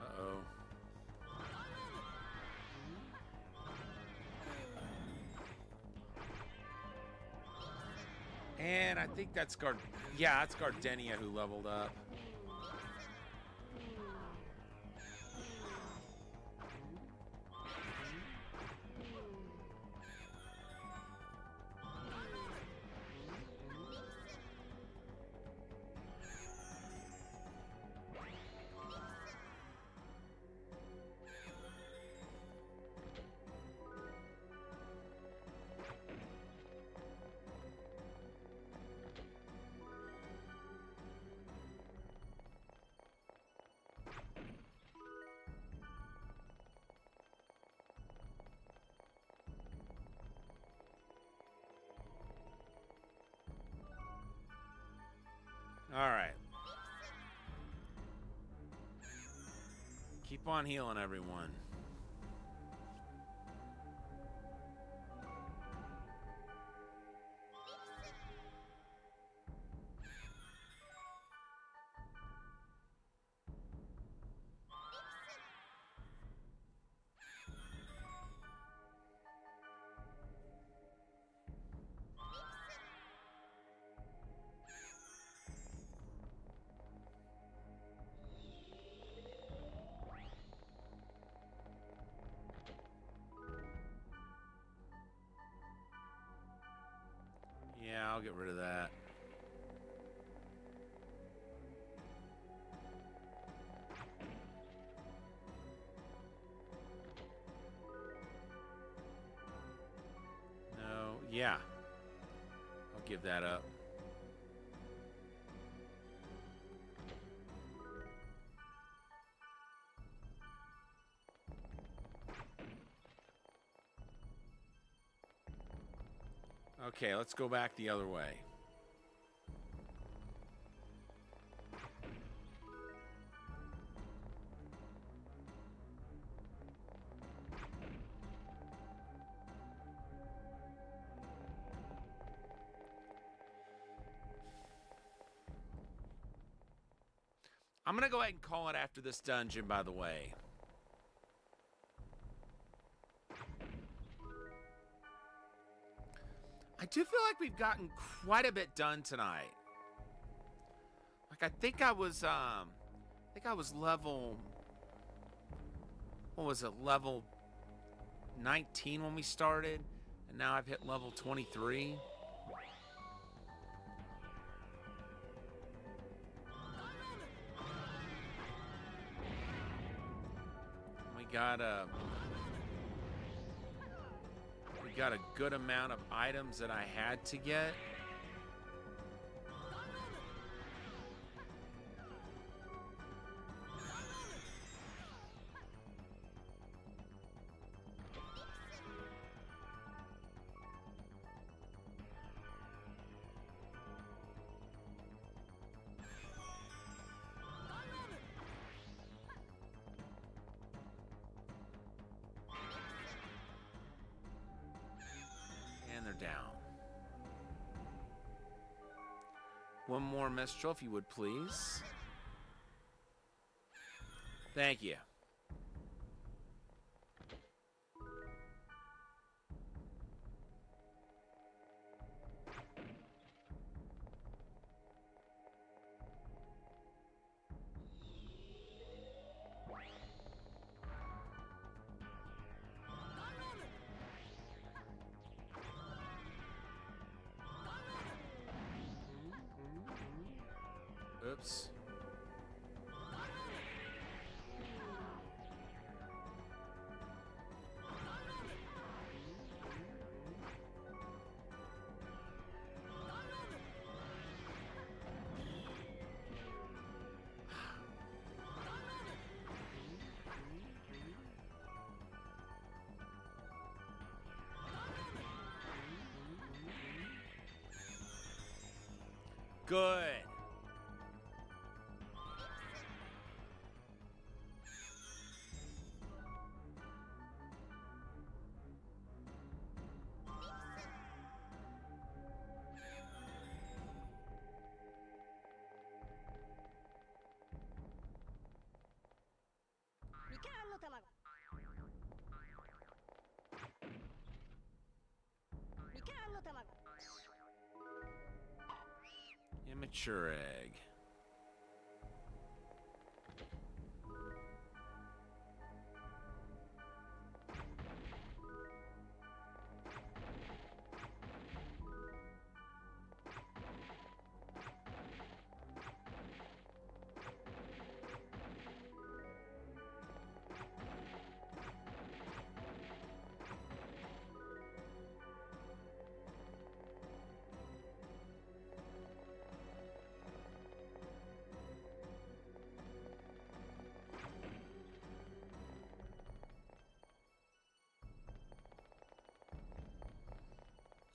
Uh-oh. And I think that's yeah, that's Gardenia who leveled up. All right. Keep on healing, everyone. Yeah, I'll get rid of that. No, yeah. I'll give that up. Okay, let's go back the other way. I'm going to go ahead and call it after this dungeon, by the way. I do feel like we've gotten quite a bit done tonight. Like, I think I was level, what was it, level 19 when we started, and now I've hit level 23. We got a good amount of items that I had to get. And they're down. One more Mistral, if you would, please. Thank you. Oops. Good. Immature egg.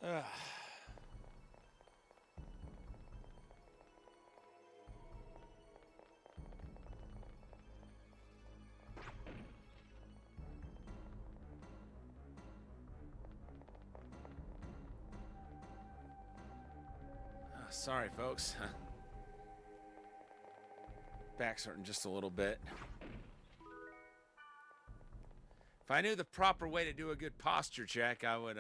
Ugh. Sorry, folks. Back's hurting just a little bit. If I knew the proper way to do a good posture check, I would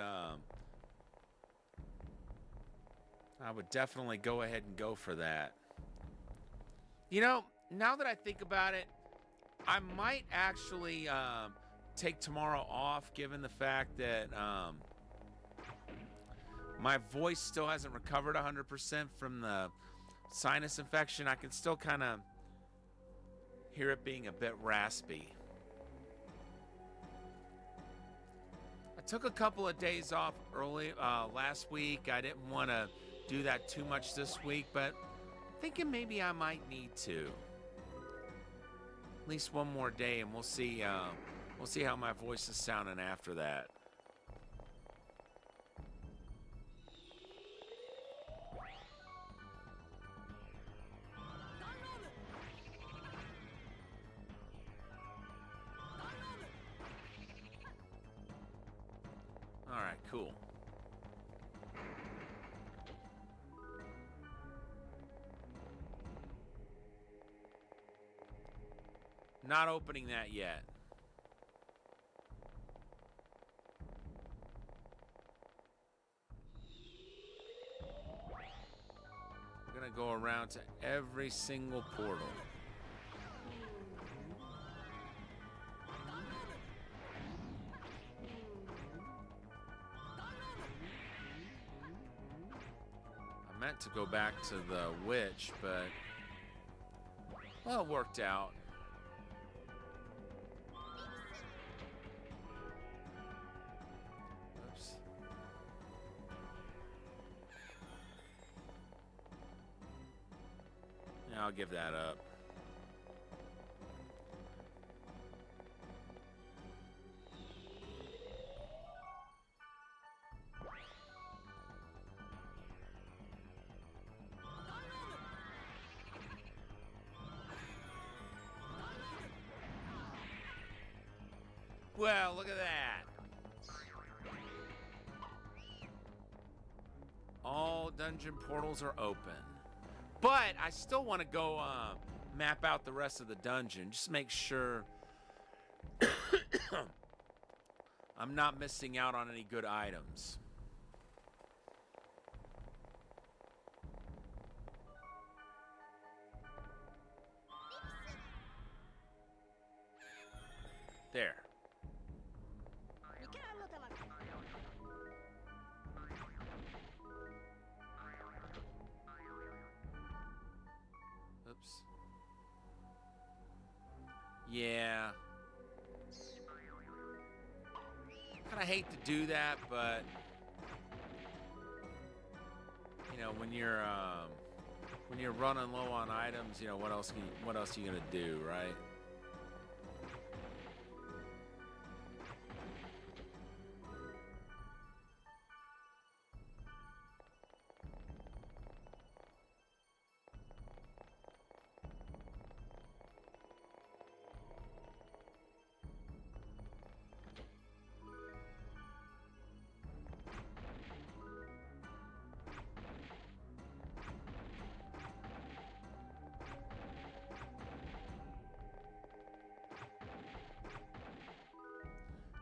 definitely go ahead and go for that. You know, now that I think about it, I might actually take tomorrow off, given the fact that my voice still hasn't recovered 100% from the sinus infection. I can still kind of hear it being a bit raspy. I took a couple of days off early last week. I didn't want to do that too much this week, but thinking maybe I might need to. At least one more day, and we'll see how my voice is sounding after that. All right, cool. Not opening that yet. We're gonna go around to every single portal. I meant to go back to the witch, but well, it worked out. Oops. Yeah, I'll give that up. Well, look at that. All dungeon portals are open. But I still want to go map out the rest of the dungeon. Just make sure I'm not missing out on any good items. There. Oops. Yeah. Kind of hate to do that, but you know, when you're running low on items, you know, what else are you gonna do, right?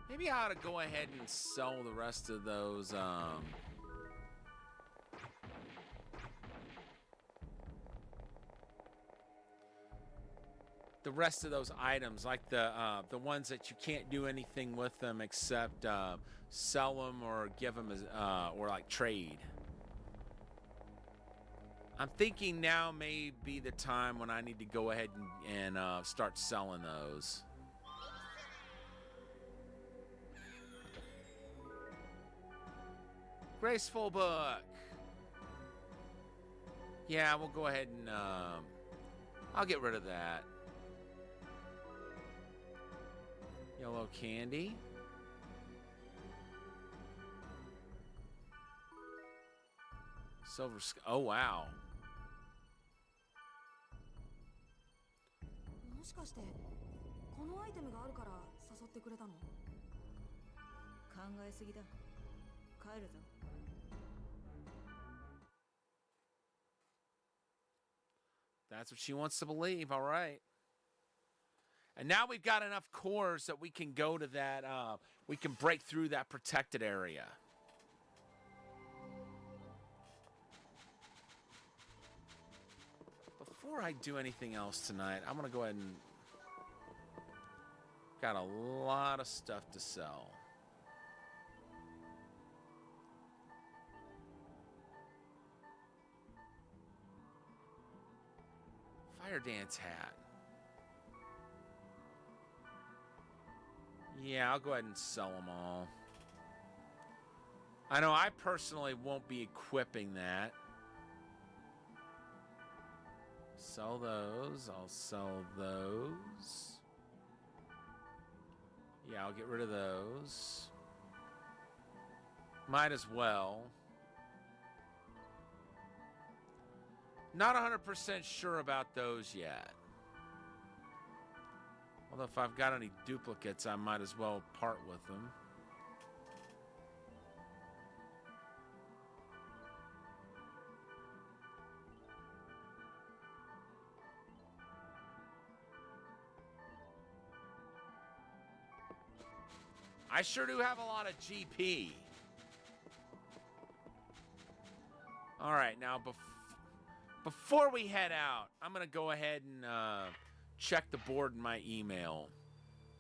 Maybe I ought to go ahead and sell the rest of those, items, like the ones that you can't do anything with them except sell them or give them as, or like trade. I'm thinking now may be the time when I need to go ahead and start selling those. Graceful book. Yeah, we'll go ahead and I'll get rid of that. Yellow candy. Silver. Oh wow. もしかしてこのアイテムがあるから誘ってくれたの？考えすぎだ。帰るぞ。That's what she wants to believe. All right. And now we've got enough cores that we can go to that, we can break through that protected area. Before I do anything else tonight, I'm going to go ahead and... Got a lot of stuff to sell. Fire dance hat. Yeah, I'll go ahead and sell them all. I know I personally won't be equipping that. Sell those. I'll sell those. Yeah, I'll get rid of those. Might as well. Not 100% sure about those yet. Although if I've got any duplicates, I might as well part with them. I sure do have a lot of GP. All right, now before we head out, I'm going to go ahead and check the board in my email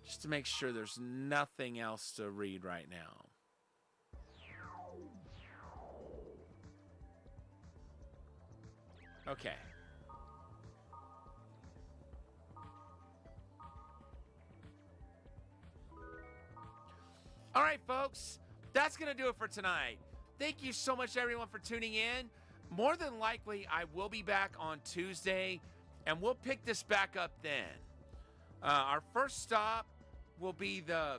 just to make sure there's nothing else to read right now. Okay. All right, folks, that's going to do it for tonight. Thank you so much, everyone, for tuning in. More than likely, I will be back on Tuesday, and we'll pick this back up then. Our first stop will be the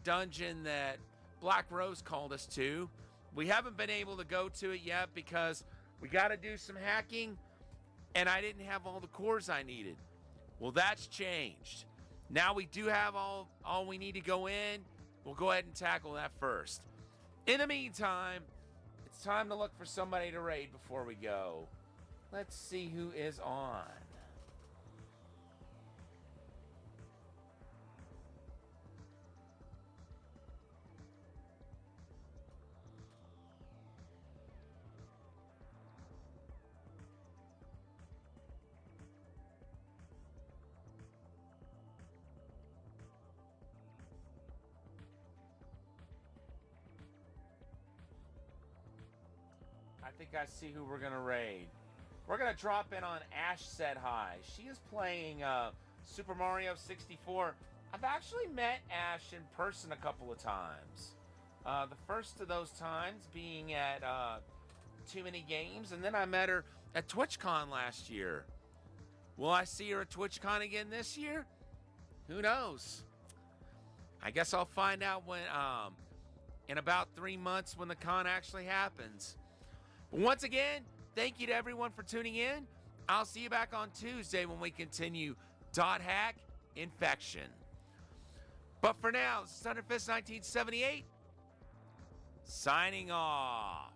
dungeon that Black Rose called us to. We haven't been able to go to it yet because we got to do some hacking, and I didn't have all the cores I needed. Well, that's changed. Now we do have all we need to go in. We'll go ahead and tackle that first. In the meantime, it's time to look for somebody to raid before we go. Let's see who is on. I think I see who we're going to raid. We're going to drop in on Ash Said Hi. She is playing Super Mario 64. I've actually met Ash in person a couple of times. The first of those times being at Too Many Games, and then I met her at TwitchCon last year. Will I see her at TwitchCon again this year? Who knows? I guess I'll find out when in about 3 months when the con actually happens. But once again, thank you to everyone for tuning in. I'll see you back on Tuesday when we continue Dot Hack Infection. But for now, this is Thunderfist 1978, signing off.